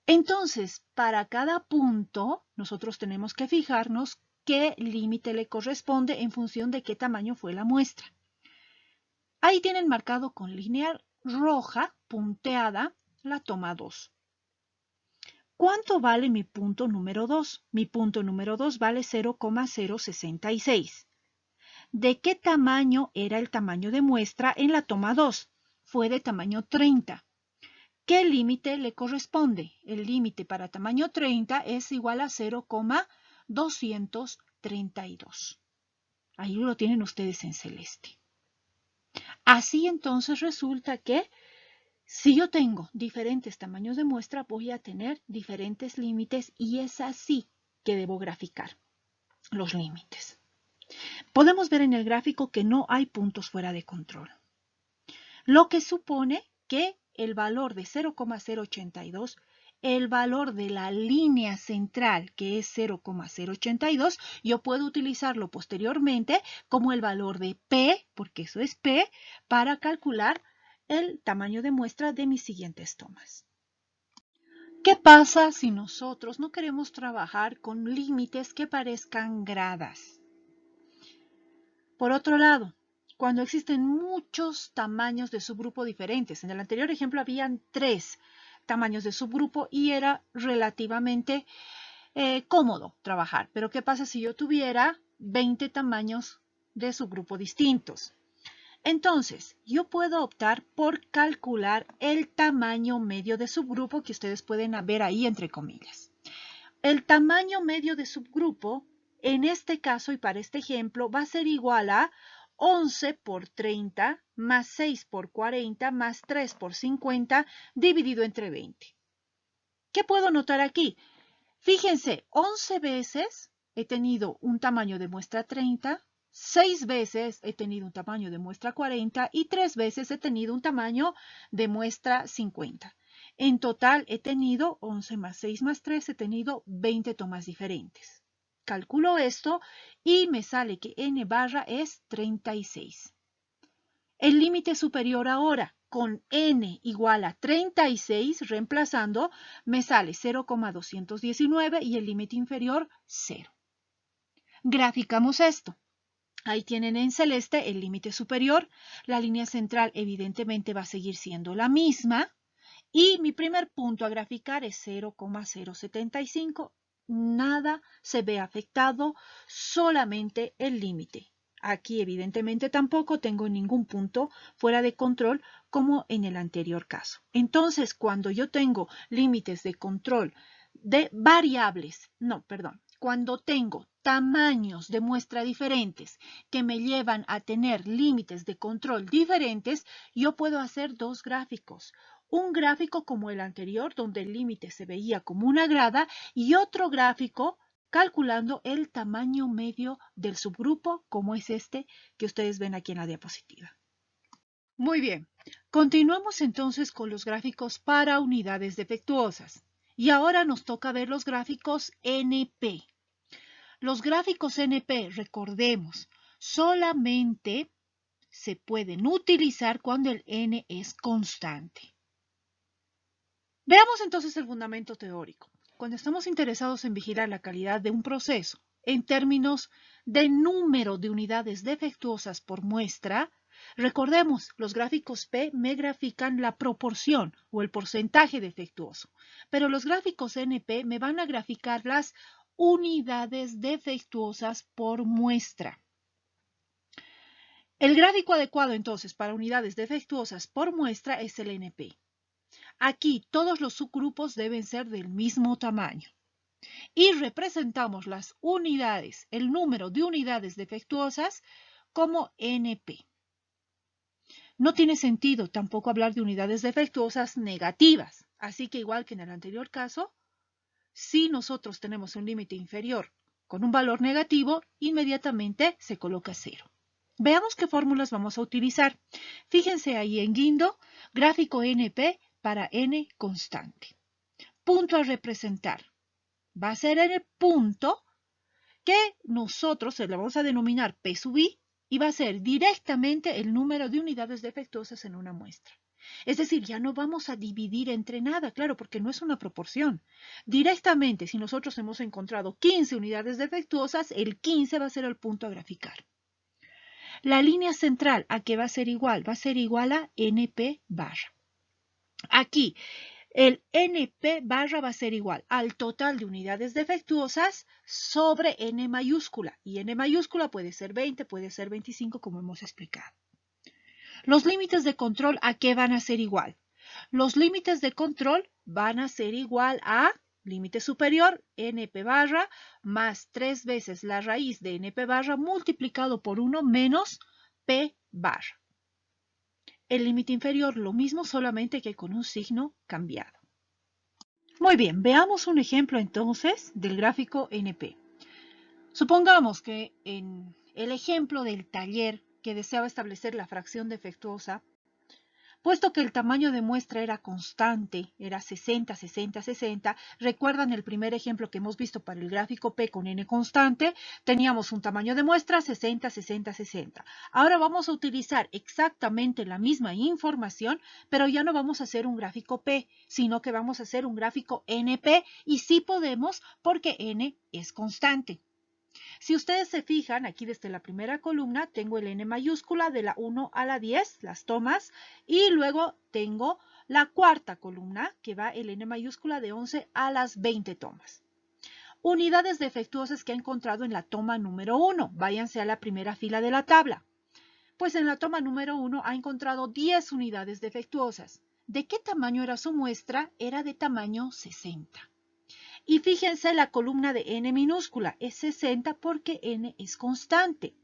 Entonces, para cada punto, nosotros tenemos que fijarnos qué límite le corresponde en función de qué tamaño fue la muestra. Ahí tienen marcado con línea roja punteada la toma 2. ¿Cuánto vale mi punto número 2? Mi punto número 2 vale 0,066. ¿De qué tamaño era el tamaño de muestra en la toma 2? Fue de tamaño 30. ¿Qué límite le corresponde? El límite para tamaño 30 es igual a 0,232. Ahí lo tienen ustedes en celeste. Así entonces resulta que si yo tengo diferentes tamaños de muestra, voy a tener diferentes límites y es así que debo graficar los límites. Podemos ver en el gráfico que no hay puntos fuera de control, lo que supone que el valor de 0,082, el valor de la línea central, que es 0,082, yo puedo utilizarlo posteriormente como el valor de P, porque eso es P, para calcular el tamaño de muestra de mis siguientes tomas. ¿Qué pasa si nosotros no queremos trabajar con límites que parezcan gradas? Por otro lado, cuando existen muchos tamaños de subgrupo diferentes, en el anterior ejemplo habían 3 tamaños de subgrupo y era relativamente cómodo trabajar. Pero ¿qué pasa si yo tuviera 20 tamaños de subgrupo distintos? Entonces, yo puedo optar por calcular el tamaño medio de subgrupo que ustedes pueden ver ahí entre comillas. El tamaño medio de subgrupo, en este caso y para este ejemplo, va a ser igual a 11 por 30 más 6 por 40 más 3 por 50 dividido entre 20. ¿Qué puedo notar aquí? Fíjense, 11 veces he tenido un tamaño de muestra 30, 6 veces he tenido un tamaño de muestra 40 y 3 veces he tenido un tamaño de muestra 50. En total he tenido 11 más 6 más 3, he tenido 20 tomas diferentes. Calculo esto y me sale que n barra es 36. El límite superior ahora, con n igual a 36, reemplazando, me sale 0,219 y el límite inferior 0. Graficamos esto. Ahí tienen en celeste el límite superior. La línea central evidentemente va a seguir siendo la misma. Y mi primer punto a graficar es 0,075. Nada se ve afectado, solamente el límite. Aquí evidentemente tampoco tengo ningún punto fuera de control como en el anterior caso. Entonces, cuando yo tengo límites de control de variables, cuando tengo tamaños de muestra diferentes que me llevan a tener límites de control diferentes, yo puedo hacer dos gráficos. Un gráfico como el anterior, donde el límite se veía como una grada, y otro gráfico calculando el tamaño medio del subgrupo, como es este que ustedes ven aquí en la diapositiva. Muy bien, continuamos entonces con los gráficos para unidades defectuosas. Y ahora nos toca ver los gráficos NP. Los gráficos NP, recordemos, solamente se pueden utilizar cuando el n es constante. Veamos entonces el fundamento teórico. Cuando estamos interesados en vigilar la calidad de un proceso en términos de número de unidades defectuosas por muestra, recordemos, los gráficos P me grafican la proporción o el porcentaje defectuoso, pero los gráficos NP me van a graficar las unidades defectuosas por muestra. El gráfico adecuado entonces para unidades defectuosas por muestra es el NP. Aquí todos los subgrupos deben ser del mismo tamaño. y representamos las unidades, el número de unidades defectuosas como NP. No tiene sentido tampoco hablar de unidades defectuosas negativas, así que igual que en el anterior caso, si nosotros tenemos un límite inferior con un valor negativo, inmediatamente se coloca 0. Veamos qué fórmulas vamos a utilizar. Fíjense ahí en guindo, gráfico NP para N constante. Punto a representar. Va a ser el punto que nosotros se le vamos a denominar P sub I y va a ser directamente el número de unidades defectuosas en una muestra. Es decir, ya no vamos a dividir entre nada, claro, porque no es una proporción. Directamente, si nosotros hemos encontrado 15 unidades defectuosas, el 15 va a ser el punto a graficar. La línea central, ¿a qué va a ser igual? Va a ser igual a NP barra. Aquí, el NP barra va a ser igual al total de unidades defectuosas sobre N mayúscula. Y N mayúscula puede ser 20, puede ser 25, como hemos explicado. Los límites de control, ¿a qué van a ser igual? Los límites de control van a ser igual a límite superior, NP barra, más 3 veces la raíz de NP barra multiplicado por 1 menos P barra. El límite inferior, lo mismo, solamente que con un signo cambiado. Muy bien, veamos un ejemplo entonces del gráfico NP. Supongamos que en el ejemplo del taller que deseaba establecer la fracción defectuosa, puesto que el tamaño de muestra era constante, era 60, 60, 60, recuerdan el primer ejemplo que hemos visto para el gráfico P con N constante, teníamos un tamaño de muestra 60, 60, 60. Ahora vamos a utilizar exactamente la misma información, pero ya no vamos a hacer un gráfico P, sino que vamos a hacer un gráfico NP, y sí podemos porque N es constante. Si ustedes se fijan, aquí desde la primera columna tengo el N mayúscula de la 1 a la 10, las tomas, y luego tengo la cuarta columna que va el N mayúscula de 11 a las 20 tomas. Unidades defectuosas que he encontrado en la toma número 1. Váyanse a la primera fila de la tabla. Pues en la toma número 1 ha encontrado 10 unidades defectuosas. ¿De qué tamaño era su muestra? Era de tamaño 60. Y fíjense la columna de N minúscula, es 60 porque N es constante.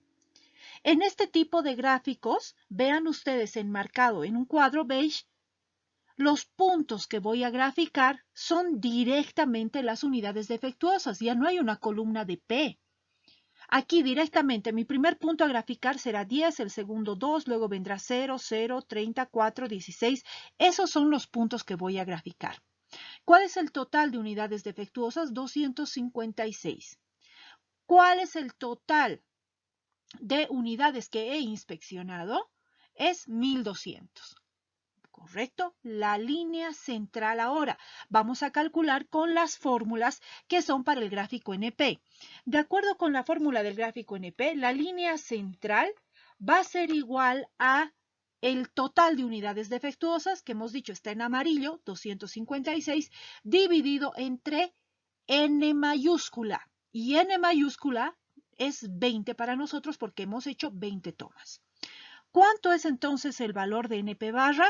En este tipo de gráficos, vean ustedes enmarcado en un cuadro beige, los puntos que voy a graficar son directamente las unidades defectuosas, ya no hay una columna de P. Aquí directamente mi primer punto a graficar será 10, el segundo 2, luego vendrá 0, 0, 30, 4, 16. Esos son los puntos que voy a graficar. ¿Cuál es el total de unidades defectuosas? 256. ¿Cuál es el total de unidades que he inspeccionado? Es 1200. ¿Correcto? La línea central ahora. Vamos a calcular con las fórmulas que son para el gráfico NP. De acuerdo con la fórmula del gráfico NP, la línea central va a ser igual a el total de unidades defectuosas, que hemos dicho está en amarillo, 256, dividido entre N mayúscula. Y N mayúscula es 20 para nosotros porque hemos hecho 20 tomas. ¿Cuánto es entonces el valor de NP barra?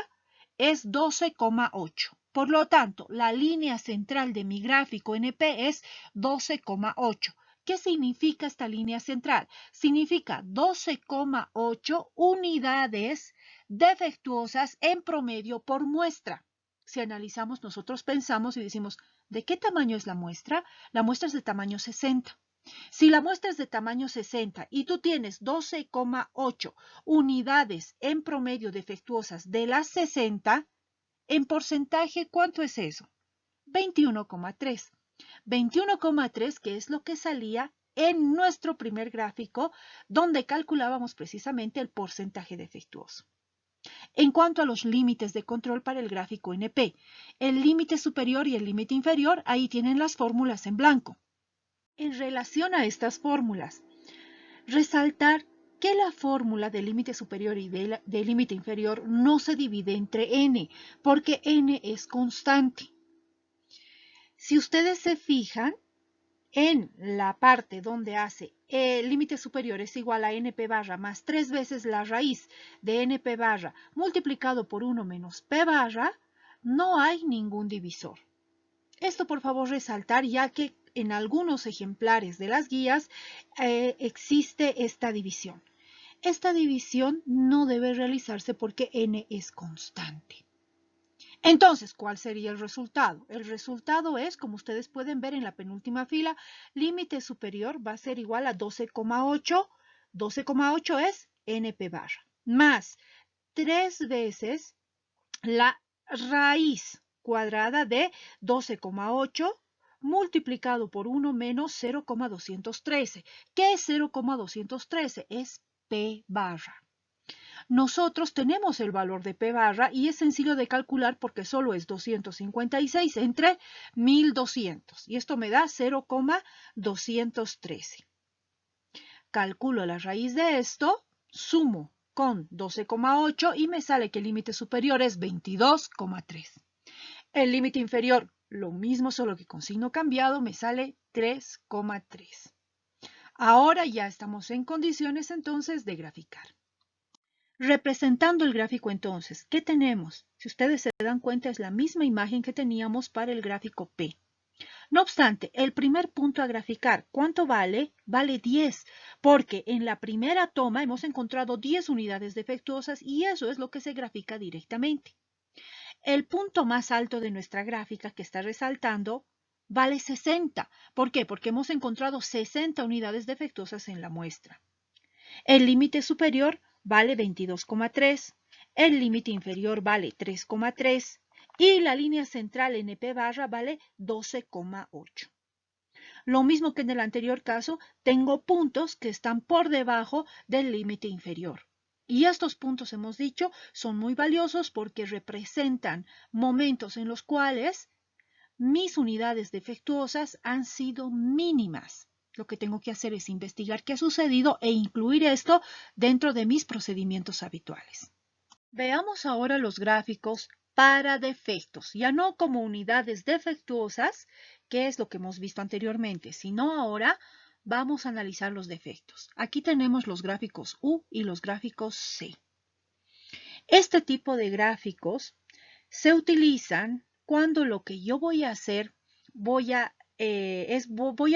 Es 12,8. Por lo tanto, la línea central de mi gráfico NP es 12,8. ¿Qué significa esta línea central? Significa 12,8 unidades defectuosas en promedio por muestra. Si analizamos, nosotros pensamos y decimos, ¿de qué tamaño es la muestra? La muestra es de tamaño 60. Si la muestra es de tamaño 60 y tú tienes 12,8 unidades en promedio defectuosas de las 60, en porcentaje, ¿cuánto es eso? 21,3. 21,3, que es lo que salía en nuestro primer gráfico, donde calculábamos precisamente el porcentaje defectuoso. En cuanto a los límites de control para el gráfico NP, el límite superior y el límite inferior, ahí tienen las fórmulas en blanco. En relación a estas fórmulas, resaltar que la fórmula del límite superior y del límite inferior no se divide entre n, porque n es constante. Si ustedes se fijan, en la parte donde hace el límite superior es igual a np barra más 3 veces la raíz de np barra multiplicado por 1 menos p barra, no hay ningún divisor. Esto por favor resaltar, ya que en algunos ejemplares de las guías existe esta división. Esta división no debe realizarse porque n es constante. Entonces, ¿cuál sería el resultado? El resultado es, como ustedes pueden ver en la penúltima fila, límite superior va a ser igual a 12,8. 12,8 es NP barra, más 3 veces la raíz cuadrada de 12,8 multiplicado por 1 menos 0,213. ¿Qué es 0,213? Es P barra. Nosotros tenemos el valor de P barra y es sencillo de calcular porque solo es 256 entre 1200 y esto me da 0,213. Calculo la raíz de esto, sumo con 12,8 y me sale que el límite superior es 22,3. El límite inferior, lo mismo solo que con signo cambiado, me sale 3,3. Ahora ya estamos en condiciones entonces de graficar. Representando el gráfico entonces, ¿qué tenemos? Si ustedes se dan cuenta es la misma imagen que teníamos para el gráfico P. No obstante, el primer punto a graficar, ¿cuánto vale? Vale 10, porque en la primera toma hemos encontrado 10 unidades defectuosas y eso es lo que se grafica directamente. El punto más alto de nuestra gráfica que está resaltando vale 60. ¿Por qué? Porque hemos encontrado 60 unidades defectuosas en la muestra. El límite superior vale 22,3, el límite inferior vale 3,3 y la línea central NP barra vale 12,8. Lo mismo que en el anterior caso, tengo puntos que están por debajo del límite inferior. Y estos puntos, hemos dicho, son muy valiosos porque representan momentos en los cuales mis unidades defectuosas han sido mínimas. Lo que tengo que hacer es investigar qué ha sucedido e incluir esto dentro de mis procedimientos habituales. Veamos ahora los gráficos para defectos, ya no como unidades defectuosas, que es lo que hemos visto anteriormente, sino ahora vamos a analizar los defectos. Aquí tenemos los gráficos U y los gráficos C. Este tipo de gráficos se utilizan cuando lo que yo voy a hacer, voy a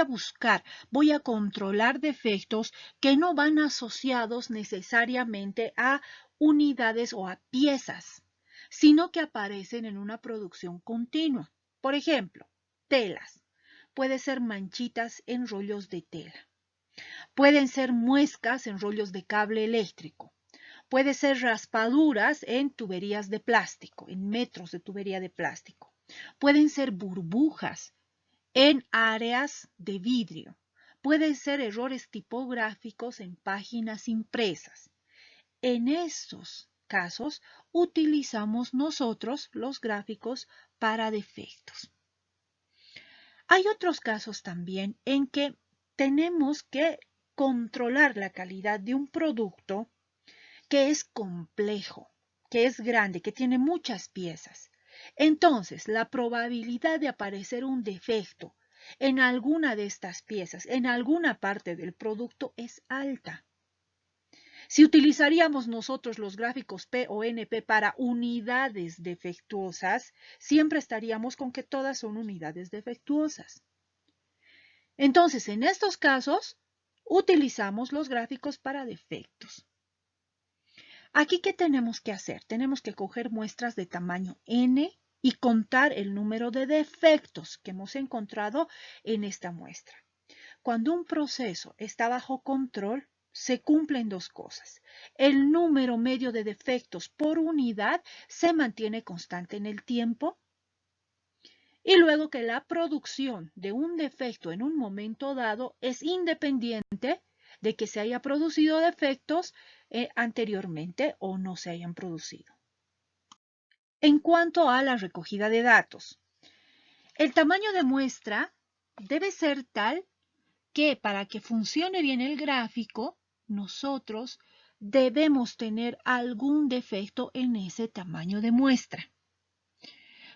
buscar, voy a controlar defectos que no van asociados necesariamente a unidades o a piezas, sino que aparecen en una producción continua. Por ejemplo, telas. Puede ser manchitas en rollos de tela. Pueden ser muescas en rollos de cable eléctrico. Puede ser raspaduras en tuberías de plástico, en metros de tubería de plástico. Pueden ser burbujas en áreas de vidrio. Pueden ser errores tipográficos en páginas impresas. En estos casos utilizamos nosotros los gráficos para defectos. Hay otros casos también en que tenemos que controlar la calidad de un producto que es complejo, que es grande, que tiene muchas piezas. Entonces, la probabilidad de aparecer un defecto en alguna de estas piezas, en alguna parte del producto, es alta. Si utilizaríamos nosotros los gráficos P o NP para unidades defectuosas, siempre estaríamos con que todas son unidades defectuosas. Entonces, en estos casos, utilizamos los gráficos para defectos. Aquí, ¿qué tenemos que hacer? Tenemos que coger muestras de tamaño N y contar el número de defectos que hemos encontrado en esta muestra. Cuando un proceso está bajo control, se cumplen dos cosas. El número medio de defectos por unidad se mantiene constante en el tiempo y luego que la producción de un defecto en un momento dado es independiente de que se haya producido defectos anteriormente o no se hayan producido. En cuanto a la recogida de datos, el tamaño de muestra debe ser tal que para que funcione bien el gráfico, nosotros debemos tener algún defecto en ese tamaño de muestra.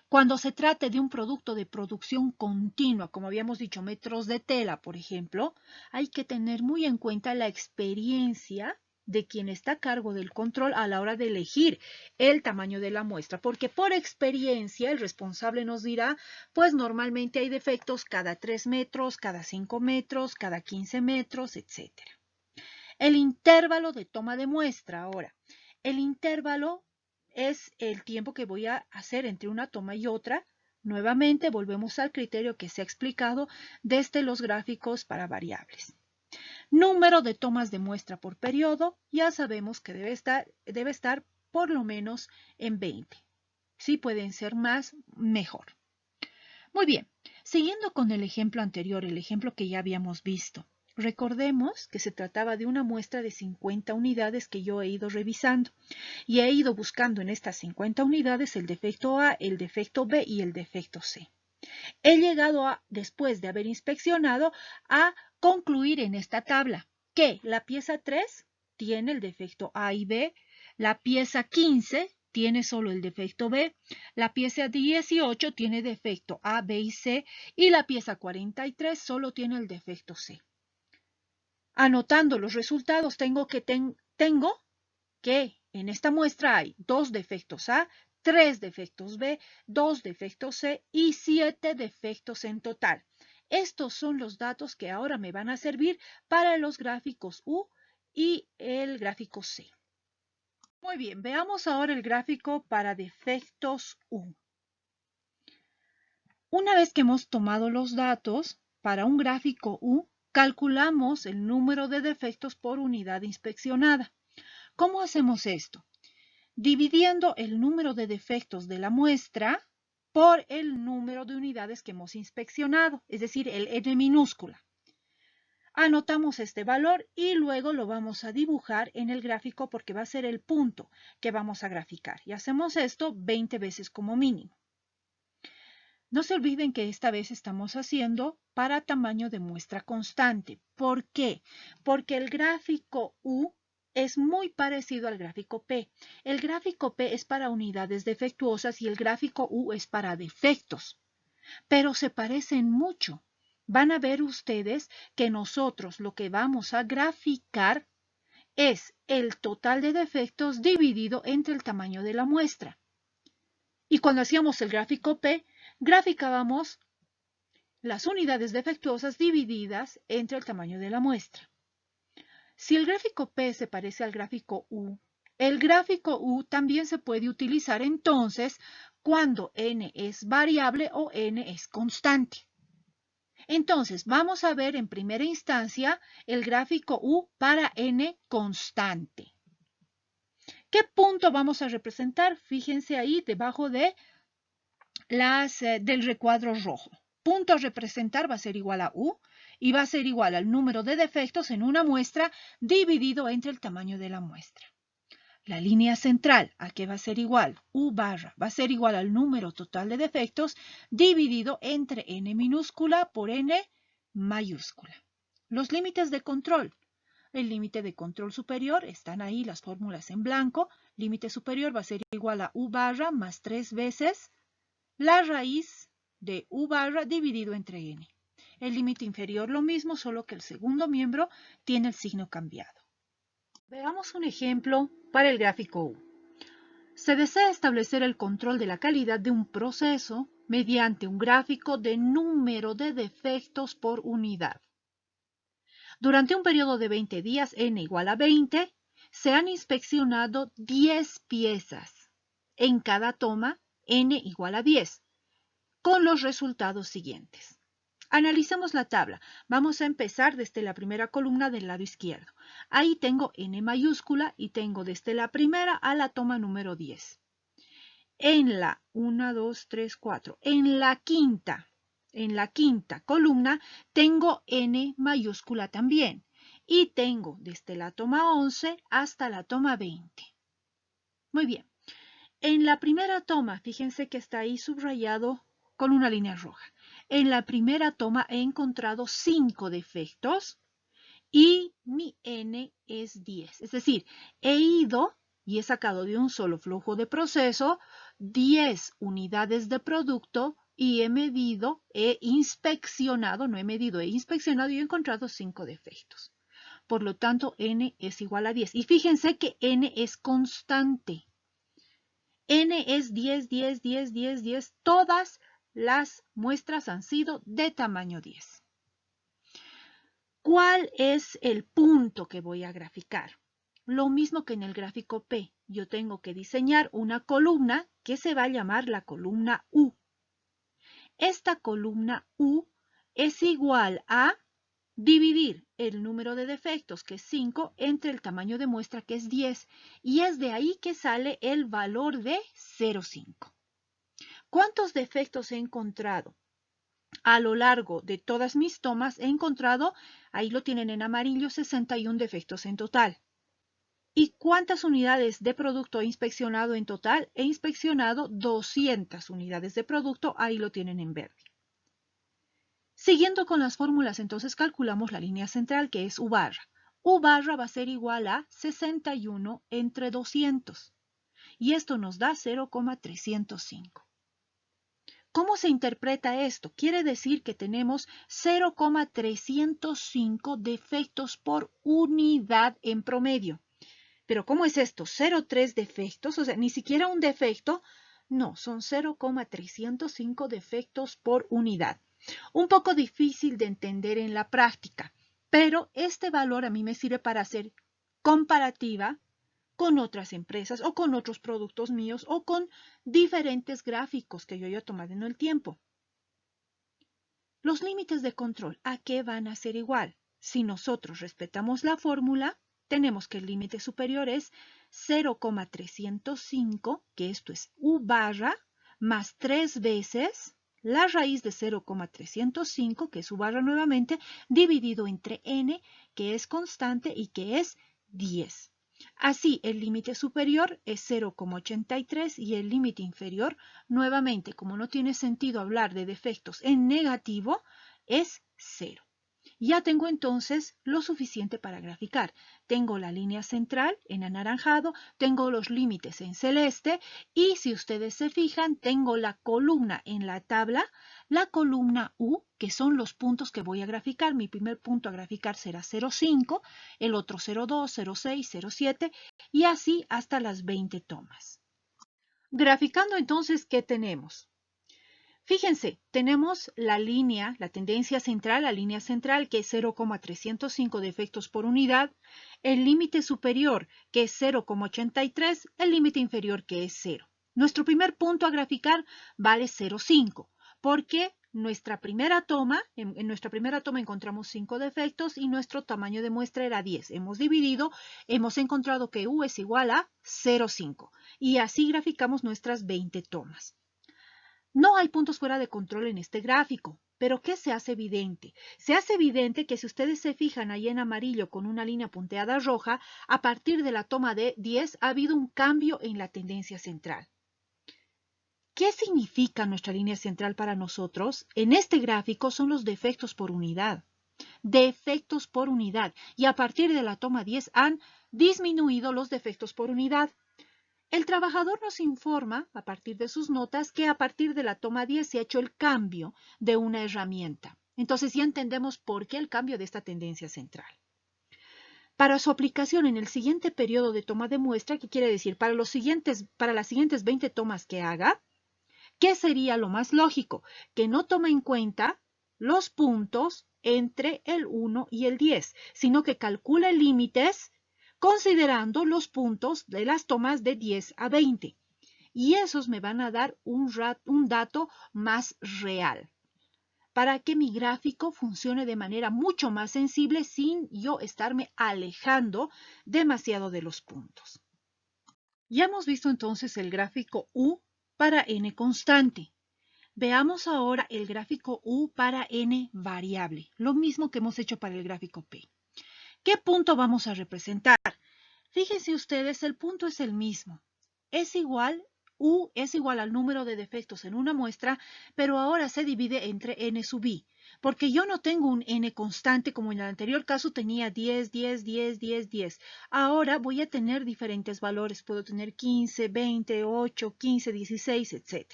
Cuando se trate de un producto de producción continua, como habíamos dicho, metros de tela, por ejemplo, hay que tener muy en cuenta la experiencia de quien está a cargo del control a la hora de elegir el tamaño de la muestra, porque por experiencia el responsable nos dirá, pues normalmente hay defectos cada 3 metros, cada 5 metros, cada 15 metros, etc. El intervalo de toma de muestra ahora. El intervalo es el tiempo que voy a hacer entre una toma y otra. Nuevamente volvemos al criterio que se ha explicado desde los gráficos para variables. Número de tomas de muestra por periodo, ya sabemos que debe estar por lo menos en 20. Si pueden ser más, mejor. Muy bien, siguiendo con el ejemplo anterior, el ejemplo que ya habíamos visto. Recordemos que se trataba de una muestra de 50 unidades que yo he ido revisando y he ido buscando en estas 50 unidades el defecto A, el defecto B y el defecto C. He llegado después de haber inspeccionado, a concluir en esta tabla que la pieza 3 tiene el defecto A y B, la pieza 15 tiene solo el defecto B, la pieza 18 tiene defecto A, B y C y la pieza 43 solo tiene el defecto C. Anotando los resultados tengo que en esta muestra hay 2 defectos A, 3 defectos B, 2 defectos C y 7 defectos en total. Estos son los datos que ahora me van a servir para los gráficos U y el gráfico C. Muy bien, veamos ahora el gráfico para defectos U. Una vez que hemos tomado los datos para un gráfico U, calculamos el número de defectos por unidad inspeccionada. ¿Cómo hacemos esto? Dividiendo el número de defectos de la muestra por el número de unidades que hemos inspeccionado, es decir, el N minúscula. Anotamos este valor y luego lo vamos a dibujar en el gráfico porque va a ser el punto que vamos a graficar. Y hacemos esto 20 veces como mínimo. No se olviden que esta vez estamos haciendo para tamaño de muestra constante. ¿Por qué? Porque el gráfico U es muy parecido al gráfico P. El gráfico P es para unidades defectuosas y el gráfico U es para defectos. Pero se parecen mucho. Van a ver ustedes que nosotros lo que vamos a graficar es el total de defectos dividido entre el tamaño de la muestra. Y cuando hacíamos el gráfico P, graficábamos las unidades defectuosas divididas entre el tamaño de la muestra. Si el gráfico P se parece al gráfico U, el gráfico U también se puede utilizar entonces cuando N es variable o N es constante. Entonces, vamos a ver en primera instancia el gráfico U para N constante. ¿Qué punto vamos a representar? Fíjense ahí debajo de del recuadro rojo. Punto a representar va a ser igual a U y va a ser igual al número de defectos en una muestra dividido entre el tamaño de la muestra. La línea central, ¿a qué va a ser igual? U barra va a ser igual al número total de defectos dividido entre N minúscula por N mayúscula. Los límites de control. El límite de control superior, están ahí las fórmulas en blanco. Límite superior va a ser igual a U barra más 3 veces la raíz de U barra dividido entre N. El límite inferior lo mismo, solo que el segundo miembro tiene el signo cambiado. Veamos un ejemplo para el gráfico U. Se desea establecer el control de la calidad de un proceso mediante un gráfico de número de defectos por unidad. Durante un periodo de 20 días, N igual a 20, se han inspeccionado 10 piezas. En cada toma, N igual a 10, con los resultados siguientes. Analicemos la tabla. Vamos a empezar desde la primera columna del lado izquierdo. Ahí tengo N mayúscula y tengo desde la primera a la toma número 10. En la 1, 2, 3, 4. En la quinta columna tengo N mayúscula también. Y tengo desde la toma 11 hasta la toma 20. Muy bien. En la primera toma, fíjense que está ahí subrayado con una línea roja. En la primera toma he encontrado 5 defectos y mi N es 10. Es decir, he ido y he sacado de un solo flujo de proceso 10 unidades de producto y he inspeccionado, no he medido, he inspeccionado y he encontrado 5 defectos. por lo tanto n es igual a 10. Y fíjense que n es constante. N es 10, 10, 10, 10, 10. Todas las muestras han sido de tamaño 10. ¿Cuál es el punto que voy a graficar? Lo mismo que en el gráfico P. Yo tengo que diseñar una columna que se va a llamar la columna U. Esta columna U es igual a dividir el número de defectos, que es 5, entre el tamaño de muestra, que es 10. Y es de ahí que sale el valor de 0,5. ¿Cuántos defectos he encontrado? A lo largo de todas mis tomas he encontrado, ahí lo tienen en amarillo, 61 defectos en total. ¿Y cuántas unidades de producto he inspeccionado en total? He inspeccionado 200 unidades de producto, ahí lo tienen en verde. Siguiendo con las fórmulas, entonces calculamos la línea central, que es U barra. U barra va a ser igual a 61 entre 200. Y esto nos da 0,305. ¿Cómo se interpreta esto? Quiere decir que tenemos 0,305 defectos por unidad en promedio. ¿Pero cómo es esto? ¿0,3 defectos? O sea, ni siquiera un defecto. No, son 0,305 defectos por unidad. Un poco difícil de entender en la práctica, pero este valor a mí me sirve para hacer comparativa con otras empresas o con otros productos míos o con diferentes gráficos que yo haya tomado en el tiempo. Los límites de control, ¿a qué van a ser igual? Si nosotros respetamos la fórmula, tenemos que el límite superior es 0,305, que esto es U barra, más 3 veces la raíz de 0,305, que es U barra nuevamente, dividido entre n, que es constante y que es 10. Así, el límite superior es 0,83 y el límite inferior, nuevamente, como no tiene sentido hablar de defectos en negativo, es 0. Ya tengo entonces lo suficiente para graficar. Tengo la línea central en anaranjado, tengo los límites en celeste y si ustedes se fijan, tengo la columna en la tabla, la columna U, que son los puntos que voy a graficar. Mi primer punto a graficar será 0,5, el otro 0,2, 0,6, 0,7 y así hasta las 20 tomas. Graficando entonces, ¿qué tenemos? Fíjense, tenemos la línea, la tendencia central, la línea central, que es 0,305 defectos por unidad, el límite superior, que es 0,83, el límite inferior, que es 0. Nuestro primer punto a graficar vale 0,5, porque nuestra primera toma, en nuestra primera toma encontramos 5 defectos y nuestro tamaño de muestra era 10. Hemos dividido, hemos encontrado que U es igual a 0,5 y así graficamos nuestras 20 tomas. No hay puntos fuera de control en este gráfico, pero ¿qué se hace evidente? Se hace evidente que si ustedes se fijan ahí en amarillo con una línea punteada roja, a partir de la toma de 10 ha habido un cambio en la tendencia central. ¿Qué significa nuestra línea central para nosotros? En este gráfico son los defectos por unidad. Defectos por unidad. Y a partir de la toma 10 han disminuido los defectos por unidad. El trabajador nos informa, a partir de sus notas, que a partir de la toma 10 se ha hecho el cambio de una herramienta. Entonces ya entendemos por qué el cambio de esta tendencia central. Para su aplicación en el siguiente periodo de toma de muestra, ¿qué quiere decir? Para las siguientes 20 tomas que haga, ¿qué sería lo más lógico? Que no tome en cuenta los puntos entre el 1 y el 10, sino que calcule límites considerando los puntos de las tomas de 10 a 20. Y esos me van a dar un dato más real para que mi gráfico funcione de manera mucho más sensible sin yo estarme alejando demasiado de los puntos. Ya hemos visto entonces el gráfico U para n constante. Veamos ahora el gráfico U para n variable, lo mismo que hemos hecho para el gráfico P. ¿Qué punto vamos a representar? Fíjense ustedes, el punto es el mismo. Es igual, U es igual al número de defectos en una muestra, pero ahora se divide entre n sub i, porque yo no tengo un n constante como en el anterior caso tenía 10, 10, 10, 10, 10. Ahora voy a tener diferentes valores, puedo tener 15, 20, 8, 15, 16, etc.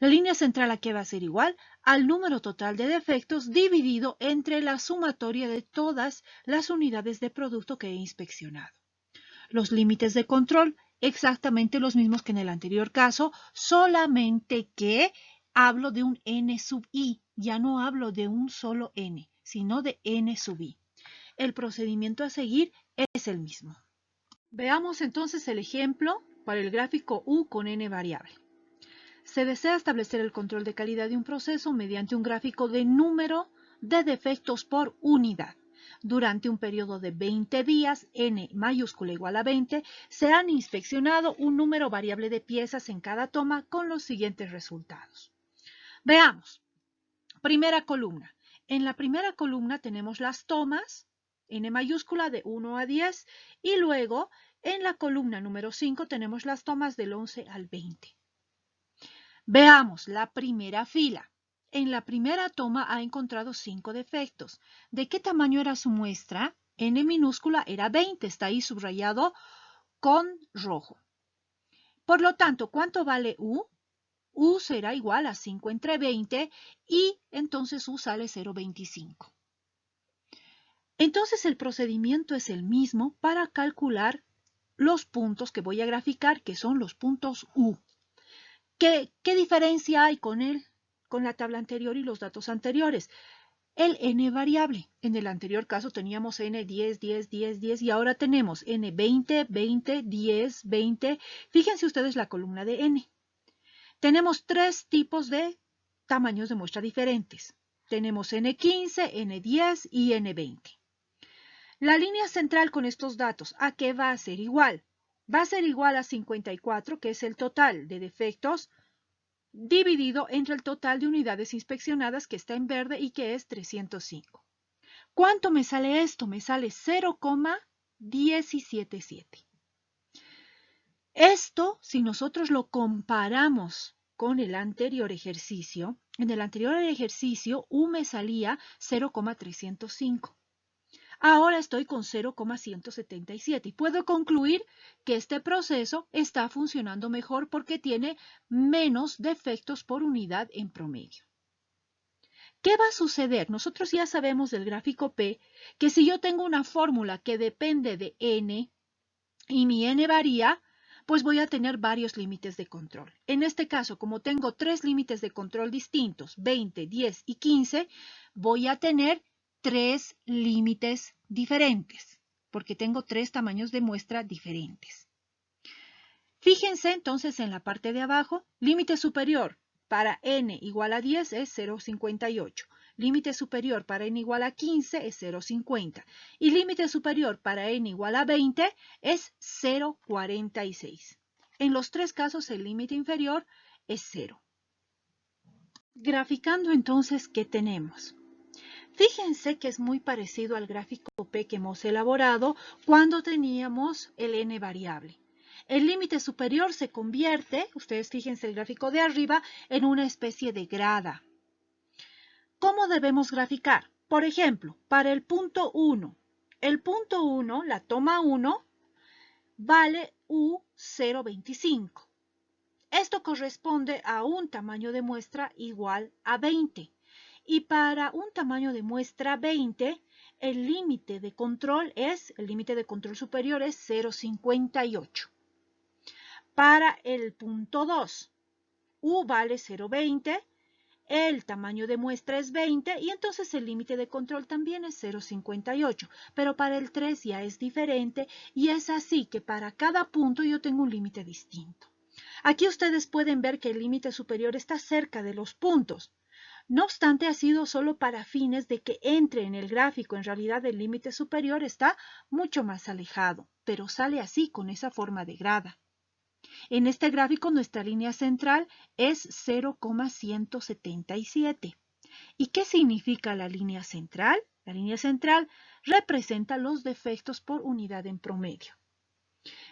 La línea central aquí va a ser igual al número total de defectos dividido entre la sumatoria de todas las unidades de producto que he inspeccionado. Los límites de control, exactamente los mismos que en el anterior caso, solamente que hablo de un n sub i, ya no hablo de un solo n, sino de n sub i. El procedimiento a seguir es el mismo. Veamos entonces el ejemplo para el gráfico U con n variable. Se desea establecer el control de calidad de un proceso mediante un gráfico de número de defectos por unidad. Durante un periodo de 20 días, n mayúscula igual a 20, se han inspeccionado un número variable de piezas en cada toma con los siguientes resultados. Veamos. Primera columna. En la primera columna tenemos las tomas, n mayúscula de 1 a 10, y luego en la columna número 5 tenemos las tomas del 11 al 20. Veamos la primera fila. En la primera toma ha encontrado 5 defectos. ¿De qué tamaño era su muestra? N minúscula era 20, está ahí subrayado con rojo. Por lo tanto, ¿cuánto vale U? U será igual a 5 entre 20 y entonces U sale 0,25. Entonces el procedimiento es el mismo para calcular los puntos que voy a graficar, que son los puntos U. ¿Qué diferencia hay con la tabla anterior y los datos anteriores? El n variable. En el anterior caso teníamos n 10, 10, 10, 10 y ahora tenemos n 20, 20, 10, 20. Fíjense ustedes la columna de n. Tenemos tres tipos de tamaños de muestra diferentes. Tenemos N15, N10 y N20. La línea central con estos datos, ¿a qué va a ser igual? Va a ser igual a 54, que es el total de defectos, dividido entre el total de unidades inspeccionadas, que está en verde y que es 305. ¿Cuánto me sale esto? Me sale 0,177. Esto, si nosotros lo comparamos con el anterior ejercicio, en el anterior ejercicio U me salía 0,305. Ahora estoy con 0,177 y puedo concluir que este proceso está funcionando mejor porque tiene menos defectos por unidad en promedio. ¿Qué va a suceder? Nosotros ya sabemos del gráfico P que si yo tengo una fórmula que depende de n y mi n varía, pues voy a tener varios límites de control. En este caso, como tengo tres límites de control distintos, 20, 10 y 15, voy a tener tres límites diferentes, porque tengo tres tamaños de muestra diferentes. Fíjense entonces en la parte de abajo, límite superior para n igual a 10 es 0,58. Límite superior para n igual a 15 es 0,50. Y límite superior para n igual a 20 es 0,46. En los tres casos el límite inferior es 0. Graficando entonces, ¿qué tenemos? Fíjense que es muy parecido al gráfico P que hemos elaborado cuando teníamos el n variable. El límite superior se convierte, ustedes fíjense el gráfico de arriba, en una especie de grada. ¿Cómo debemos graficar? Por ejemplo, para el punto 1. El punto 1, la toma 1, vale U0,25. Esto corresponde a un tamaño de muestra igual a 20. Y para un tamaño de muestra 20, el límite de control superior es 0,58. Para el punto 2, U vale 0,20, el tamaño de muestra es 20 y entonces el límite de control también es 0,58. Pero para el 3 ya es diferente y es así que para cada punto yo tengo un límite distinto. Aquí ustedes pueden ver que el límite superior está cerca de los puntos. No obstante, ha sido solo para fines de que entre en el gráfico. En realidad el límite superior está mucho más alejado, pero sale así con esa forma de grada. En este gráfico nuestra línea central es 0,177. ¿Y qué significa la línea central? La línea central representa los defectos por unidad en promedio.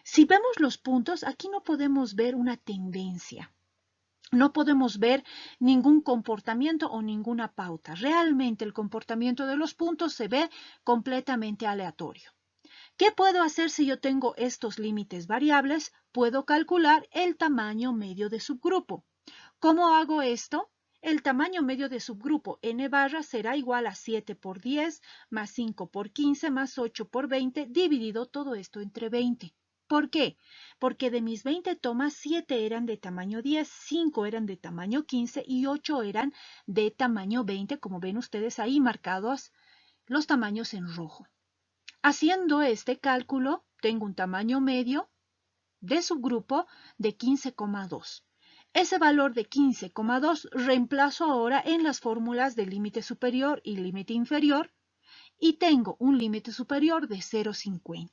Si vemos los puntos, aquí no podemos ver una tendencia. No podemos ver ningún comportamiento o ninguna pauta. Realmente el comportamiento de los puntos se ve completamente aleatorio. ¿Qué puedo hacer si yo tengo estos límites variables? Puedo calcular el tamaño medio de subgrupo. ¿Cómo hago esto? El tamaño medio de subgrupo n barra será igual a 7 por 10 más 5 por 15 más 8 por 20 dividido todo esto entre 20. ¿Por qué? Porque de mis 20 tomas, 7 eran de tamaño 10, 5 eran de tamaño 15 y 8 eran de tamaño 20, como ven ustedes ahí marcados los tamaños en rojo. Haciendo este cálculo, tengo un tamaño medio de subgrupo de 15,2. Ese valor de 15,2 reemplazo ahora en las fórmulas de límite superior y límite inferior y tengo un límite superior de 0,50.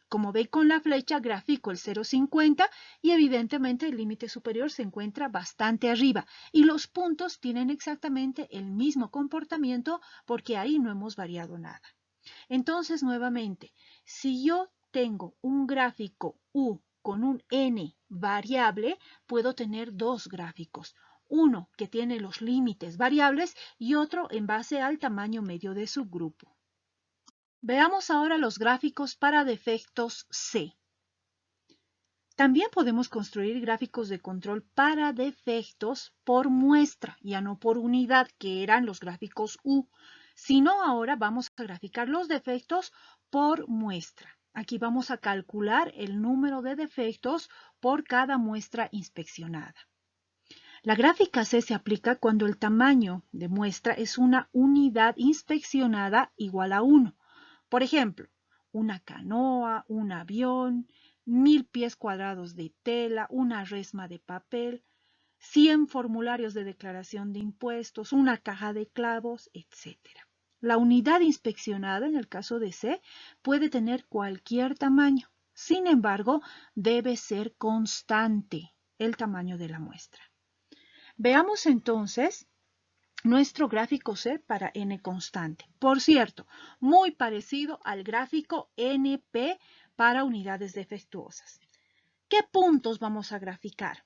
Como ve con la flecha, grafico el 0,50 y evidentemente el límite superior se encuentra bastante arriba y los puntos tienen exactamente el mismo comportamiento porque ahí no hemos variado nada. Entonces, nuevamente, si yo tengo un gráfico U con un n variable, puedo tener dos gráficos. Uno que tiene los límites variables y otro en base al tamaño medio de subgrupo. Veamos ahora los gráficos para defectos C. También podemos construir gráficos de control para defectos por muestra, ya no por unidad, que eran los gráficos U, sino ahora vamos a graficar los defectos por muestra. Aquí vamos a calcular el número de defectos por cada muestra inspeccionada. La gráfica C se aplica cuando el tamaño de muestra es una unidad inspeccionada igual a 1. Por ejemplo, una canoa, un avión, 1000 pies cuadrados de tela, una resma de papel, 100 formularios de declaración de impuestos, una caja de clavos, etc. La unidad inspeccionada, en el caso de C, puede tener cualquier tamaño. Sin embargo, debe ser constante el tamaño de la muestra. Veamos entonces nuestro gráfico C para n constante. Por cierto, muy parecido al gráfico NP para unidades defectuosas. ¿Qué puntos vamos a graficar?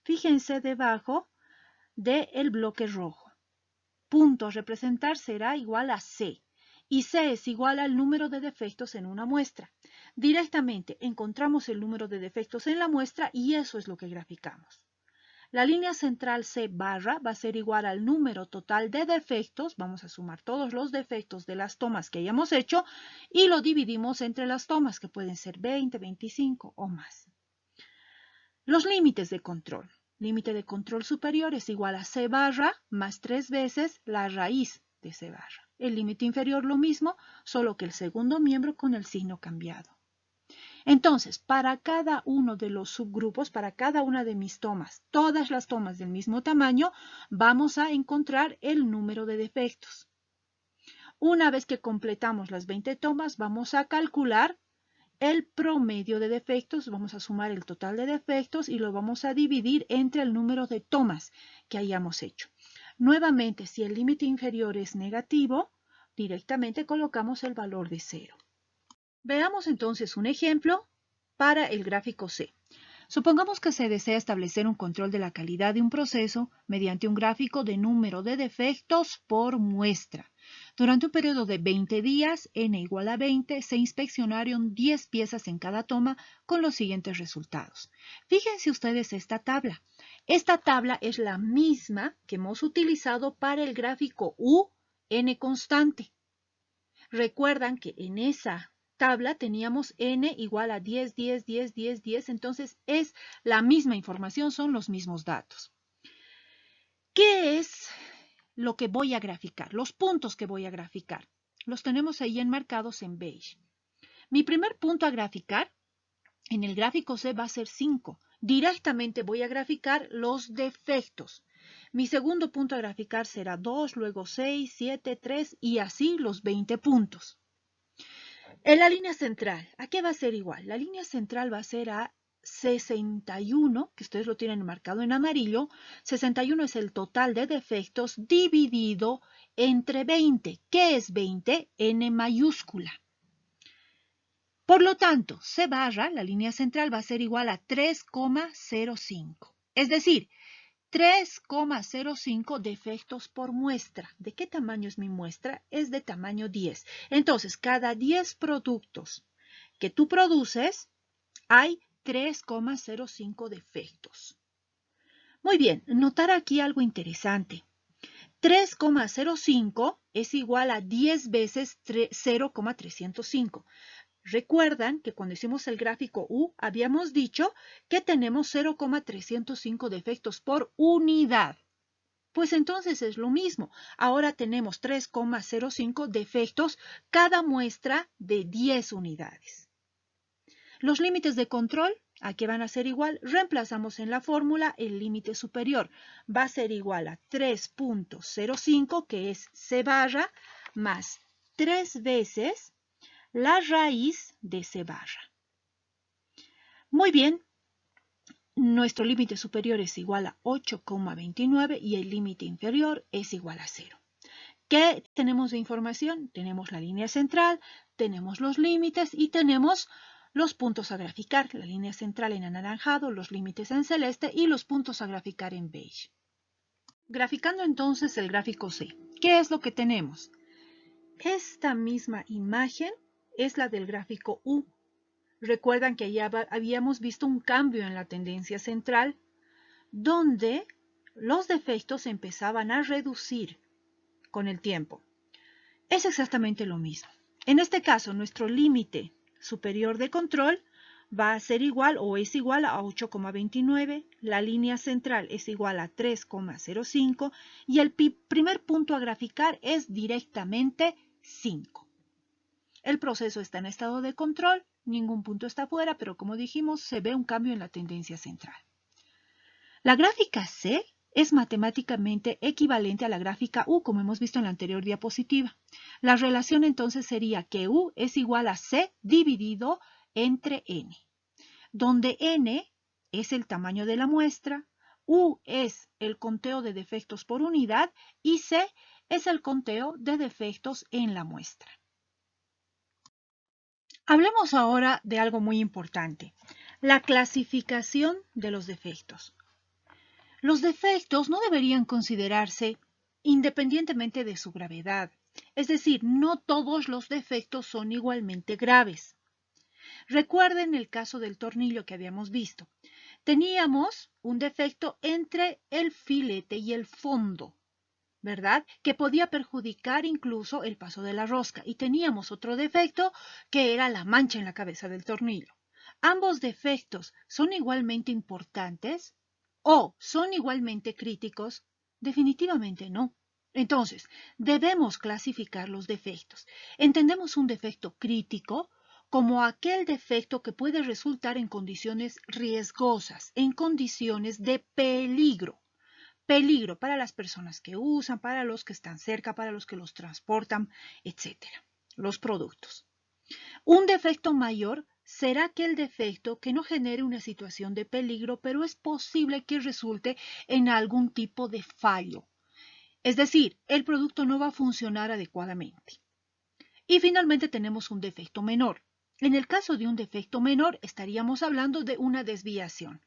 Fíjense debajo del bloque rojo. Punto a representar será igual a C y C es igual al número de defectos en una muestra. Directamente encontramos el número de defectos en la muestra y eso es lo que graficamos. La línea central C barra va a ser igual al número total de defectos, vamos a sumar todos los defectos de las tomas que hayamos hecho y lo dividimos entre las tomas que pueden ser 20, 25 o más. Los límites de control. Límite de control superior es igual a C barra más 3 veces la raíz de C barra. El límite inferior lo mismo, solo que el segundo miembro con el signo cambiado. Entonces, para cada uno de los subgrupos, para cada una de mis tomas, todas las tomas del mismo tamaño, vamos a encontrar el número de defectos. Una vez que completamos las 20 tomas, vamos a calcular el promedio de defectos, vamos a sumar el total de defectos y lo vamos a dividir entre el número de tomas que hayamos hecho. Nuevamente, si el límite inferior es negativo, directamente colocamos el valor de 0. Veamos entonces un ejemplo para el gráfico C. Supongamos que se desea establecer un control de la calidad de un proceso mediante un gráfico de número de defectos por muestra. Durante un periodo de 20 días, n igual a 20, se inspeccionaron 10 piezas en cada toma con los siguientes resultados. Fíjense ustedes esta tabla. Esta tabla es la misma que hemos utilizado para el gráfico U, n constante. Recuerdan que en esa tabla teníamos n igual a 10, 10, 10, 10, 10, entonces es la misma información, son los mismos datos. ¿Qué es lo que voy a graficar? Los puntos que voy a graficar. Los tenemos ahí enmarcados en beige. Mi primer punto a graficar en el gráfico C va a ser 5. Directamente voy a graficar los defectos. Mi segundo punto a graficar será 2, luego 6, 7, 3 y así los 20 puntos. En la línea central, ¿a qué va a ser igual? La línea central va a ser a 61, que ustedes lo tienen marcado en amarillo. 61 es el total de defectos dividido entre 20. ¿Qué es 20? N mayúscula. Por lo tanto, C barra, la línea central, va a ser igual a 3,05. Es decir, 3,05 defectos por muestra. ¿De qué tamaño es mi muestra? Es de tamaño 10. Entonces, cada 10 productos que tú produces, hay 3,05 defectos. Muy bien, notar aquí algo interesante. 3,05 es igual a 10 veces 0,305. Recuerdan que cuando hicimos el gráfico U habíamos dicho que tenemos 0,305 defectos por unidad. Pues entonces es lo mismo. Ahora tenemos 3,05 defectos cada muestra de 10 unidades. Los límites de control, aquí van a ser igual. Reemplazamos en la fórmula el límite superior. Va a ser igual a 3,05, que es C barra, más 3 veces la raíz de C barra. Muy bien. Nuestro límite superior es igual a 8,29 y el límite inferior es igual a 0. ¿Qué tenemos de información? Tenemos la línea central, tenemos los límites y tenemos los puntos a graficar. La línea central en anaranjado, los límites en celeste y los puntos a graficar en beige. Graficando entonces el gráfico C, ¿qué es lo que tenemos? Esta misma imagen es la del gráfico U. Recuerdan que ya habíamos visto un cambio en la tendencia central, donde los defectos empezaban a reducir con el tiempo. Es exactamente lo mismo. En este caso, nuestro límite superior de control va a ser igual o es igual a 8,29, la línea central es igual a 3,05 y el primer punto a graficar es directamente 5. El proceso está en estado de control, ningún punto está fuera, pero como dijimos, se ve un cambio en la tendencia central. La gráfica C es matemáticamente equivalente a la gráfica U, como hemos visto en la anterior diapositiva. La relación entonces sería que U es igual a C dividido entre N, donde N es el tamaño de la muestra, U es el conteo de defectos por unidad y C es el conteo de defectos en la muestra. Hablemos ahora de algo muy importante, la clasificación de los defectos. Los defectos no deberían considerarse independientemente de su gravedad, es decir, no todos los defectos son igualmente graves. Recuerden el caso del tornillo que habíamos visto. Teníamos un defecto entre el filete y el fondo, ¿verdad? Que podía perjudicar incluso el paso de la rosca. Y teníamos otro defecto que era la mancha en la cabeza del tornillo. ¿Ambos defectos son igualmente importantes o son igualmente críticos? Definitivamente no. Entonces, debemos clasificar los defectos. Entendemos un defecto crítico como aquel defecto que puede resultar en condiciones riesgosas, en condiciones de peligro. Peligro para las personas que usan, para los que están cerca, para los que los transportan, etc. Los productos. Un defecto mayor será aquel defecto que no genere una situación de peligro, pero es posible que resulte en algún tipo de fallo. Es decir, el producto no va a funcionar adecuadamente. Y finalmente tenemos un defecto menor. En el caso de un defecto menor, estaríamos hablando de una desviación.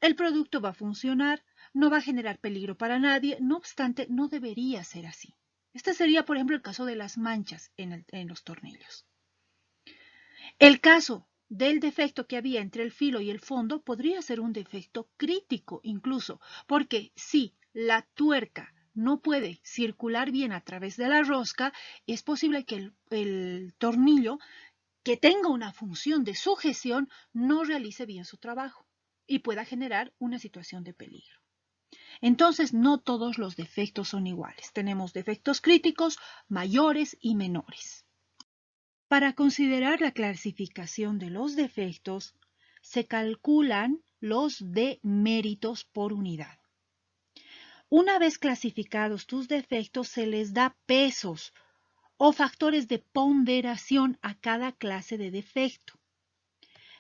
El producto va a funcionar, no va a generar peligro para nadie, no obstante, no debería ser así. Este sería, por ejemplo, el caso de las manchas en los tornillos. El caso del defecto que había entre el filo y el fondo podría ser un defecto crítico incluso, porque si la tuerca no puede circular bien a través de la rosca, es posible que el tornillo, que tenga una función de sujeción, no realice bien su trabajo y pueda generar una situación de peligro. Entonces, no todos los defectos son iguales. Tenemos defectos críticos, mayores y menores. Para considerar la clasificación de los defectos, se calculan los deméritos por unidad. Una vez clasificados tus defectos, se les da pesos o factores de ponderación a cada clase de defecto.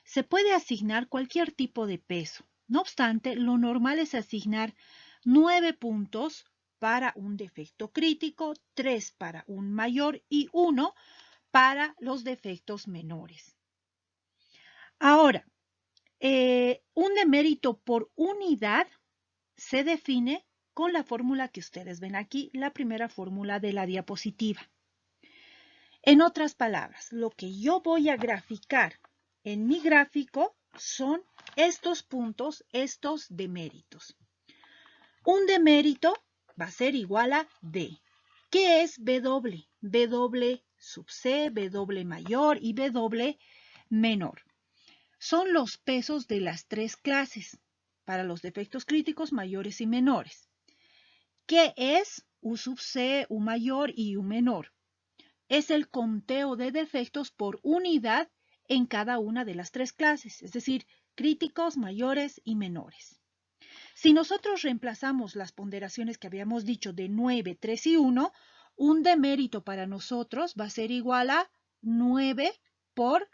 Se puede asignar cualquier tipo de peso. No obstante, lo normal es asignar 9 puntos para un defecto crítico, 3 para un mayor y 1 para los defectos menores. Ahora, un demérito por unidad se define con la fórmula que ustedes ven aquí, la primera fórmula de la diapositiva. En otras palabras, lo que yo voy a graficar en mi gráfico son estos puntos, estos deméritos. Un demérito va a ser igual a D. ¿Qué es W? W sub C, W mayor y W menor. Son los pesos de las tres clases para los defectos críticos mayores y menores. ¿Qué es U sub C, U mayor y U menor? Es el conteo de defectos por unidad en cada una de las tres clases, es decir, críticos, mayores y menores. Si nosotros reemplazamos las ponderaciones que habíamos dicho de 9, 3 y 1, un demérito para nosotros va a ser igual a 9 por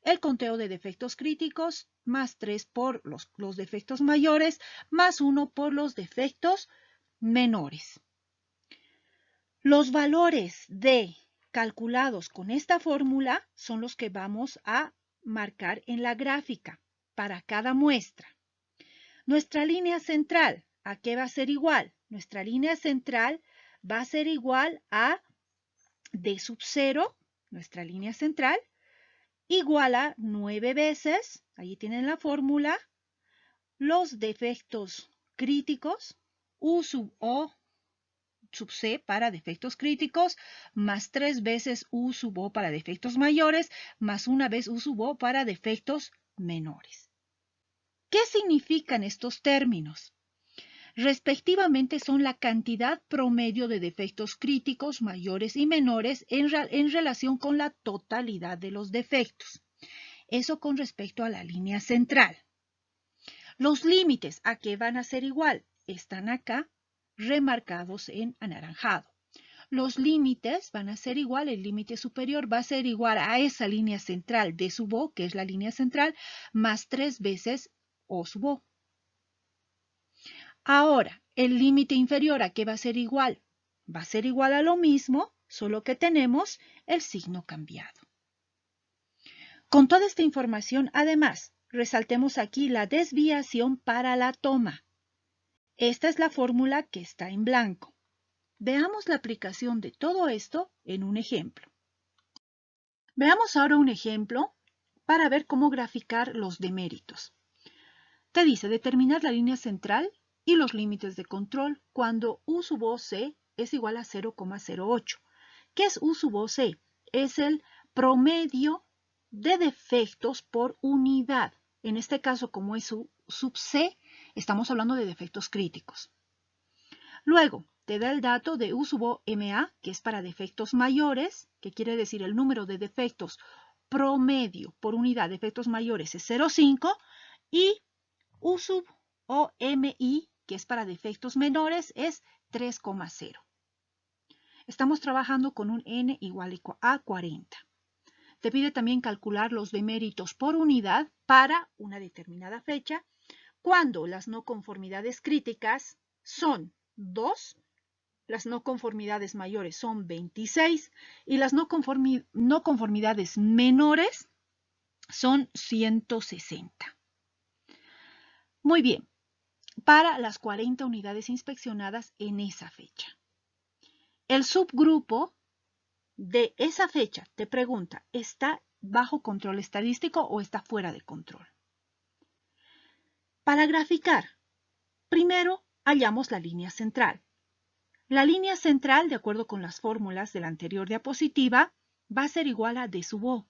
el conteo de defectos críticos, más 3 por los defectos mayores, más 1 por los defectos menores. Los valores de calculados con esta fórmula son los que vamos a marcar en la gráfica para cada muestra. Nuestra línea central, ¿a qué va a ser igual? Nuestra línea central va a ser igual a D sub 0, nuestra línea central, igual a 9 veces, ahí tienen la fórmula, los defectos críticos, U sub O sub C para defectos críticos, más 3 veces U sub O para defectos mayores, más una vez U sub O para defectos menores. ¿Qué significan estos términos? Respectivamente son la cantidad promedio de defectos críticos mayores y menores en relación con la totalidad de los defectos. Eso con respecto a la línea central. Los límites, ¿a qué van a ser igual? Están acá remarcados en anaranjado. Los límites van a ser igual, el límite superior va a ser igual a esa línea central de sub O, que es la línea central, más 3 veces O sub O. Ahora, el límite inferior, ¿a qué va a ser igual? Va a ser igual a lo mismo, solo que tenemos el signo cambiado. Con toda esta información, además, resaltemos aquí la desviación para la toma. Esta es la fórmula que está en blanco. Veamos la aplicación de todo esto en un ejemplo. Veamos ahora un ejemplo para ver cómo graficar los deméritos. Te dice determinar la línea central y los límites de control cuando U sub O C es igual a 0,08. ¿Qué es U sub O C? Es el promedio de defectos por unidad. En este caso, como es U sub C, estamos hablando de defectos críticos. Luego, te da el dato de U sub O MA, que es para defectos mayores, que quiere decir el número de defectos promedio por unidad de defectos mayores es 0,5, y U sub O MI, que es para defectos menores, es 3,0. Estamos trabajando con un N igual a 40. Te pide también calcular los deméritos por unidad para una determinada fecha, cuando las no conformidades críticas son 2, las no conformidades mayores son 26 y las no conformidades menores son 160. Muy bien, para las 40 unidades inspeccionadas en esa fecha. El subgrupo de esa fecha te pregunta, ¿está bajo control estadístico o está fuera de control? Para graficar, primero hallamos la línea central. La línea central, de acuerdo con las fórmulas de la anterior diapositiva, va a ser igual a D sub O.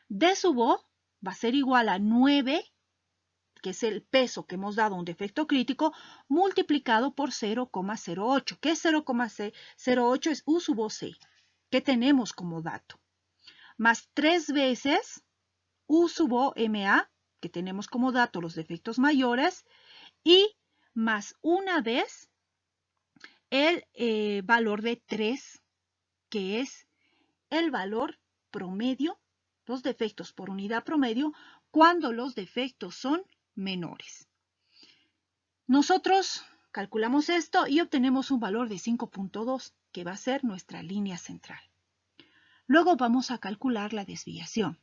D sub O va a ser igual a 9, que es el peso que hemos dado a un defecto crítico, multiplicado por 0,08. ¿Qué es 0,08? Es U sub O C, que tenemos como dato. Más 3 veces U sub O MA, que tenemos como dato los defectos mayores, y más una vez el valor de 3, que es el valor promedio, los defectos por unidad promedio, cuando los defectos son menores. Nosotros calculamos esto y obtenemos un valor de 5,2, que va a ser nuestra línea central. Luego vamos a calcular la desviación.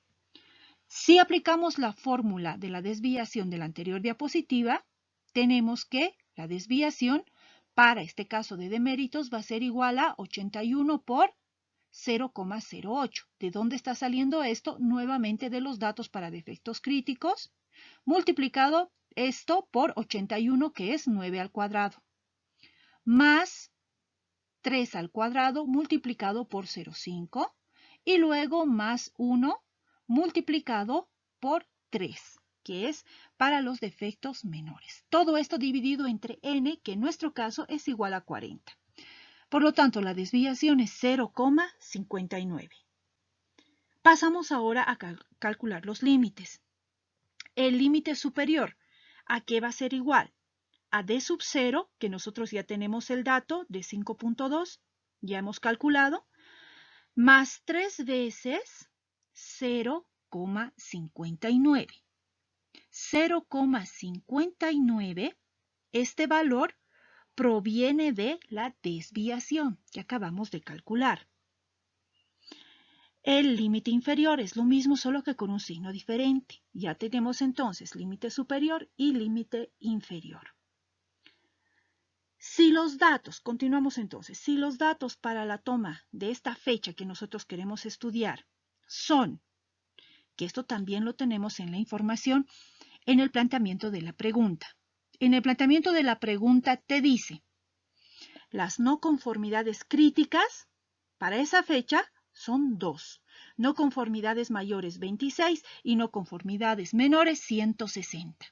Si aplicamos la fórmula de la desviación de la anterior diapositiva, tenemos que la desviación para este caso de deméritos va a ser igual a 81 por 0,08. ¿De dónde está saliendo esto? Nuevamente de los datos para defectos críticos, multiplicado esto por 81, que es 9 al cuadrado. más 3 al cuadrado multiplicado por 0,5 y luego más 1 multiplicado por 3, que es para los defectos menores. Todo esto dividido entre n, que en nuestro caso es igual a 40. Por lo tanto, la desviación es 0,59. Pasamos ahora a calcular los límites. El límite superior, ¿a qué va a ser igual? A d sub 0, que nosotros ya tenemos el dato de 5.2, ya hemos calculado, más 3 veces 0,59. 0,59, este valor proviene de la desviación que acabamos de calcular. El límite inferior es lo mismo, solo que con un signo diferente. Ya tenemos entonces límite superior y límite inferior. Si los datos, continuamos entonces, si los datos para la toma de esta fecha que nosotros queremos estudiar son, que esto también lo tenemos en la información, en el planteamiento de la pregunta. En el planteamiento de la pregunta te dice, las no conformidades críticas para esa fecha son 2. No conformidades mayores 26 y no conformidades menores 160.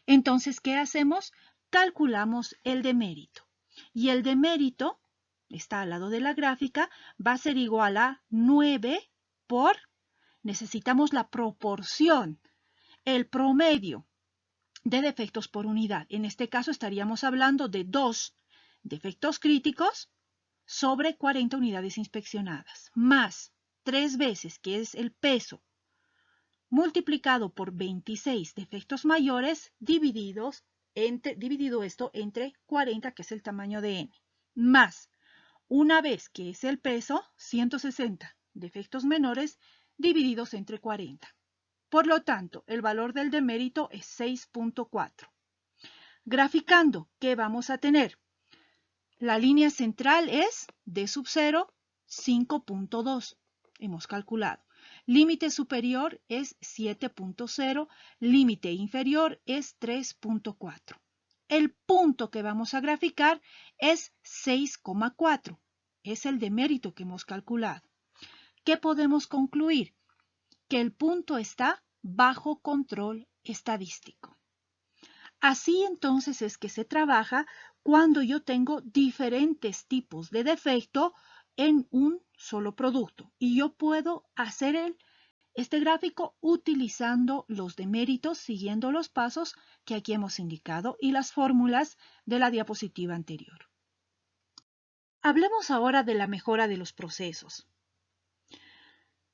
Entonces, ¿qué hacemos? Calculamos el demérito. Y el demérito, está al lado de la gráfica, va a ser igual a 9 por, necesitamos la proporción, el promedio de defectos por unidad. En este caso estaríamos hablando de 2 defectos críticos sobre 40 unidades inspeccionadas, más 3 veces, que es el peso, multiplicado por 26 defectos mayores, dividido esto entre 40, que es el tamaño de n, más una vez, que es el peso, 160 defectos menores, divididos entre 40. Por lo tanto, el valor del demérito es 6.4. Graficando, ¿qué vamos a tener? La línea central es d sub 0, 5.2. Hemos calculado. Límite superior es 7.0, límite inferior es 3.4. El punto que vamos a graficar es 6,4. Es el demérito que hemos calculado. ¿Qué podemos concluir? Que el punto está bajo control estadístico. Así entonces es que se trabaja cuando yo tengo diferentes tipos de defecto en un solo producto. Y yo puedo hacer este gráfico utilizando los deméritos, siguiendo los pasos que aquí hemos indicado y las fórmulas de la diapositiva anterior. Hablemos ahora de la mejora de los procesos.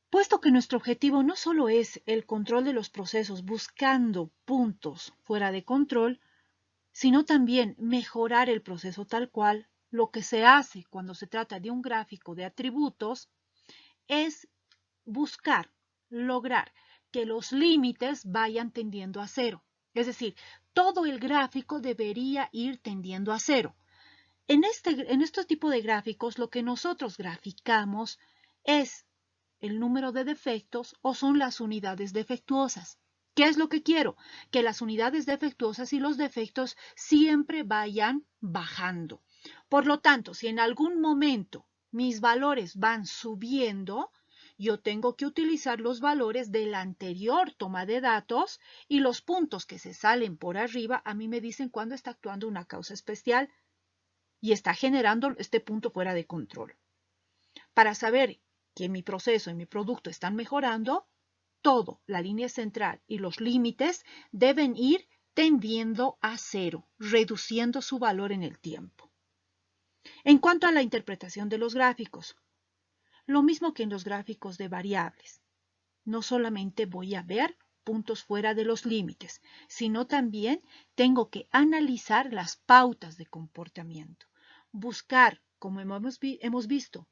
Puesto que nuestro objetivo no solo es el control de los procesos buscando puntos fuera de control, sino también mejorar el proceso tal cual, lo que se hace cuando se trata de un gráfico de atributos es buscar, lograr que los límites vayan tendiendo a cero. Es decir, todo el gráfico debería ir tendiendo a cero. En este tipo de gráficos, lo que nosotros graficamos es el número de defectos o son las unidades defectuosas. ¿Qué es lo que quiero? Que las unidades defectuosas y los defectos siempre vayan bajando. Por lo tanto, si en algún momento mis valores van subiendo, yo tengo que utilizar los valores de la anterior toma de datos y los puntos que se salen por arriba a mí me dicen cuándo está actuando una causa especial y está generando este punto fuera de control. Para saber que mi proceso y mi producto están mejorando, todo, la línea central y los límites deben ir tendiendo a cero, reduciendo su valor en el tiempo. En cuanto a la interpretación de los gráficos, lo mismo que en los gráficos de variables. No solamente voy a ver puntos fuera de los límites, sino también tengo que analizar las pautas de comportamiento, buscar, como hemos visto,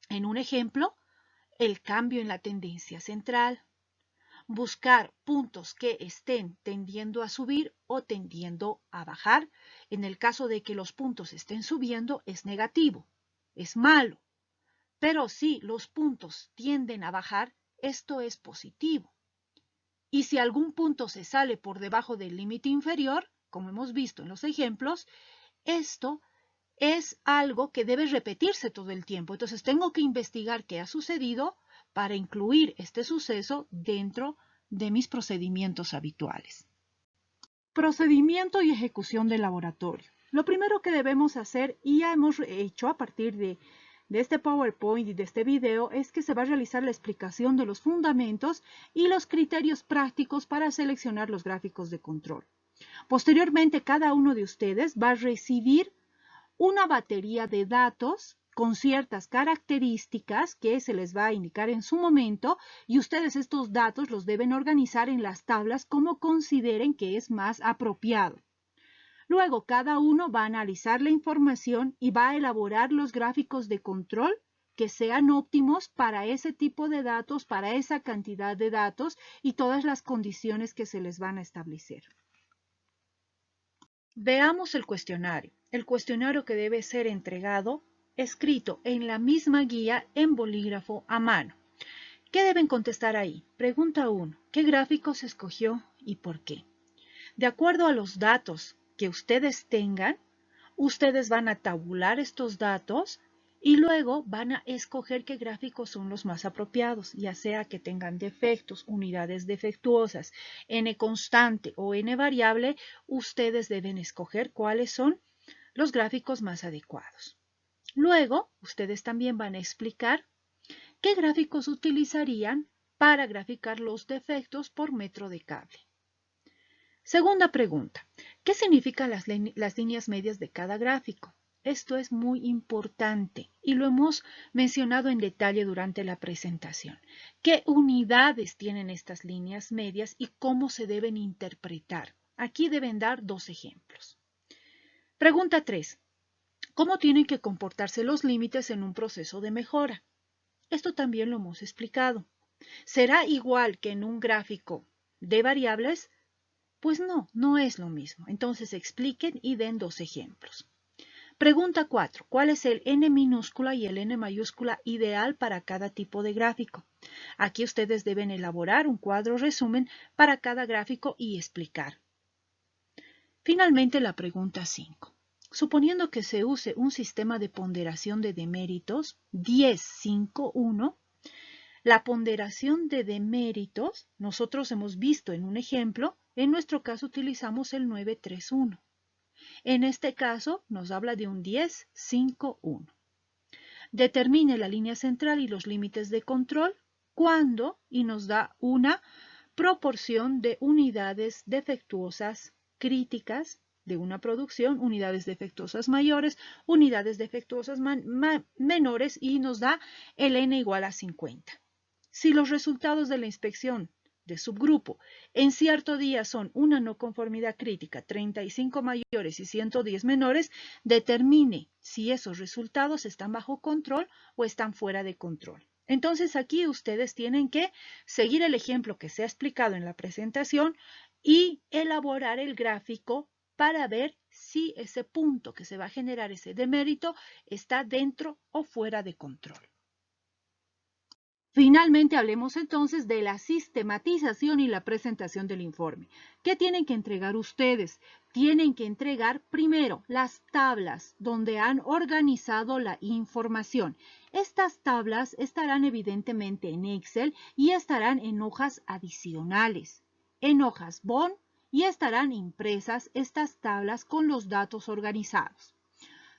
en un ejemplo, el cambio en la tendencia central. Buscar puntos que estén tendiendo a subir o tendiendo a bajar. En el caso de que los puntos estén subiendo, es negativo, es malo. Pero si los puntos tienden a bajar, esto es positivo. Y si algún punto se sale por debajo del límite inferior, como hemos visto en los ejemplos, esto es algo que debe repetirse todo el tiempo. Entonces tengo que investigar qué ha sucedido para incluir este suceso dentro de mis procedimientos habituales. Procedimiento y ejecución de laboratorio. Lo primero que debemos hacer, y ya hemos hecho a partir de este PowerPoint y de este video, es que se va a realizar la explicación de los fundamentos y los criterios prácticos para seleccionar los gráficos de control. Posteriormente, cada uno de ustedes va a recibir una batería de datos con ciertas características que se les va a indicar en su momento, y ustedes estos datos los deben organizar en las tablas como consideren que es más apropiado. Luego, cada uno va a analizar la información y va a elaborar los gráficos de control que sean óptimos para ese tipo de datos, para esa cantidad de datos y todas las condiciones que se les van a establecer. Veamos el cuestionario. El cuestionario que debe ser entregado, escrito en la misma guía en bolígrafo a mano. ¿Qué deben contestar ahí? Pregunta 1. ¿Qué gráfico se escogió y por qué? De acuerdo a los datos que ustedes tengan, ustedes van a tabular estos datos y luego van a escoger qué gráficos son los más apropiados, ya sea que tengan defectos, unidades defectuosas, n constante o n variable, ustedes deben escoger cuáles son los gráficos más adecuados. Luego, ustedes también van a explicar qué gráficos utilizarían para graficar los defectos por metro de cable. Segunda pregunta, ¿qué significan las líneas medias de cada gráfico? Esto es muy importante y lo hemos mencionado en detalle durante la presentación. ¿Qué unidades tienen estas líneas medias y cómo se deben interpretar? Aquí deben dar dos ejemplos. Pregunta 3. ¿Cómo tienen que comportarse los límites en un proceso de mejora? Esto también lo hemos explicado. ¿Será igual que en un gráfico de variables? Pues no, no es lo mismo. Entonces expliquen y den dos ejemplos. Pregunta 4. ¿Cuál es el n minúscula y el n mayúscula ideal para cada tipo de gráfico? Aquí ustedes deben elaborar un cuadro resumen para cada gráfico y explicar. Finalmente, la pregunta 5. Suponiendo que se use un sistema de ponderación de deméritos 10-5-1, la ponderación de deméritos, nosotros hemos visto en un ejemplo, en nuestro caso utilizamos el 9-3-1. En este caso nos habla de un 10-5-1. Determine la línea central y los límites de control cuando y nos da una proporción de unidades defectuosas críticas de una producción, unidades defectuosas mayores, unidades defectuosas menores y nos da el n igual a 50. Si los resultados de la inspección de subgrupo en cierto día son una no conformidad crítica, 35 mayores y 110 menores, determine si esos resultados están bajo control o están fuera de control. Entonces aquí ustedes tienen que seguir el ejemplo que se ha explicado en la presentación y elaborar el gráfico para ver si ese punto que se va a generar, ese demérito, está dentro o fuera de control. Finalmente, hablemos entonces de la sistematización y la presentación del informe. ¿Qué tienen que entregar ustedes? Tienen que entregar primero las tablas donde han organizado la información. Estas tablas estarán evidentemente en Excel y estarán en hojas adicionales, en hojas Bond, y estarán impresas estas tablas con los datos organizados.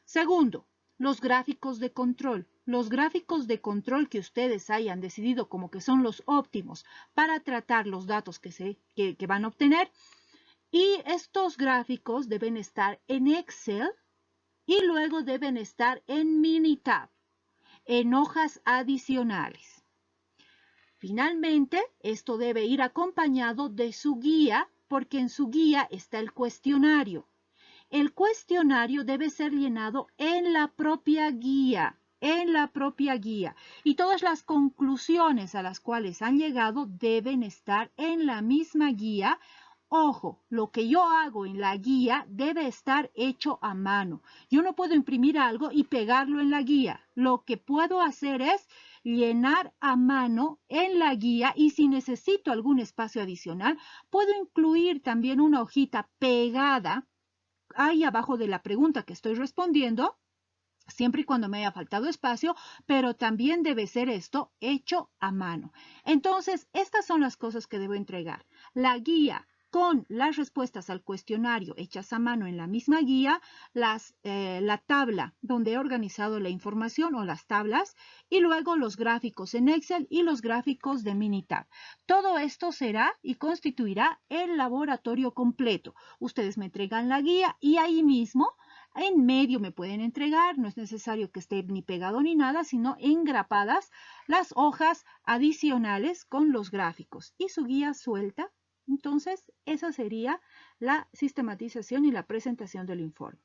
Segundo, los gráficos de control. Los gráficos de control que ustedes hayan decidido como que son los óptimos para tratar los datos que van a obtener. Y estos gráficos deben estar en Excel y luego deben estar en Minitab, en hojas adicionales. Finalmente, esto debe ir acompañado de su guía, porque en su guía está el cuestionario. El cuestionario debe ser llenado en la propia guía, y todas las conclusiones a las cuales han llegado deben estar en la misma guía. Ojo, lo que yo hago en la guía debe estar hecho a mano. Yo no puedo imprimir algo y pegarlo en la guía. Lo que puedo hacer es llenar a mano en la guía, y si necesito algún espacio adicional, puedo incluir también una hojita pegada ahí abajo de la pregunta que estoy respondiendo, siempre y cuando me haya faltado espacio, pero también debe ser esto hecho a mano. Entonces, estas son las cosas que debo entregar. La guía con las respuestas al cuestionario hechas a mano en la misma guía, la tabla donde he organizado la información o las tablas, y luego los gráficos en Excel y los gráficos de Minitab. Todo esto será y constituirá el laboratorio completo. Ustedes me entregan la guía y ahí mismo en medio me pueden entregar, no es necesario que esté ni pegado ni nada, sino engrapadas las hojas adicionales con los gráficos y su guía suelta. Entonces, esa sería la sistematización y la presentación del informe.